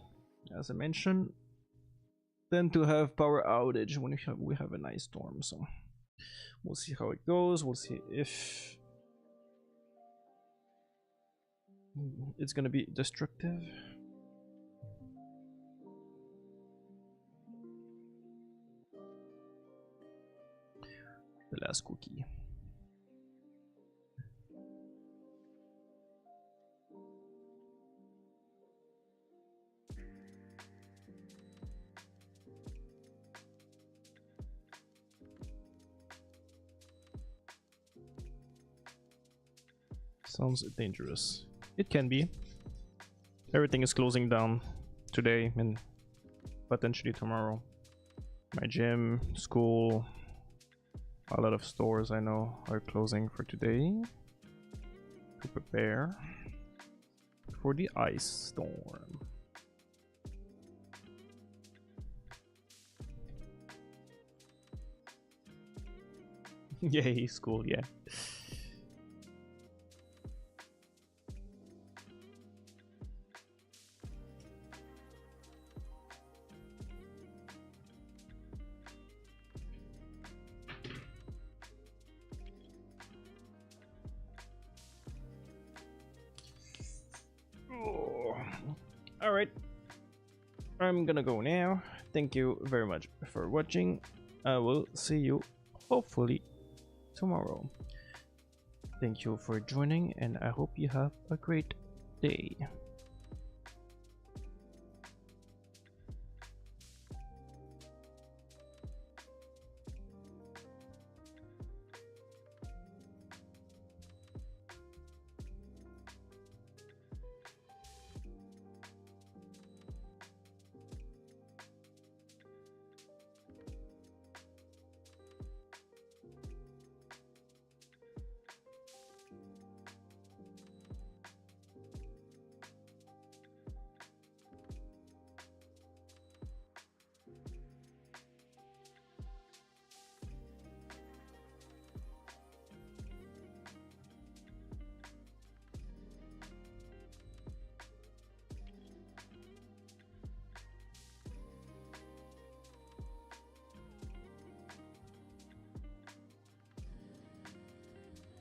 as I mentioned. Then to have power outage when we have an ice storm, so we'll see how it goes. We'll see if it's gonna be destructive. The last cookie. Sounds dangerous. It can be. Everything is closing down today and potentially tomorrow. My gym, school, a lot of stores I know are closing for today to prepare for the ice storm. Yay, school, yeah. Alright, I'm gonna go now. Thank you very much for watching. I will see you hopefully tomorrow. Thank you for joining, and I hope you have a great day.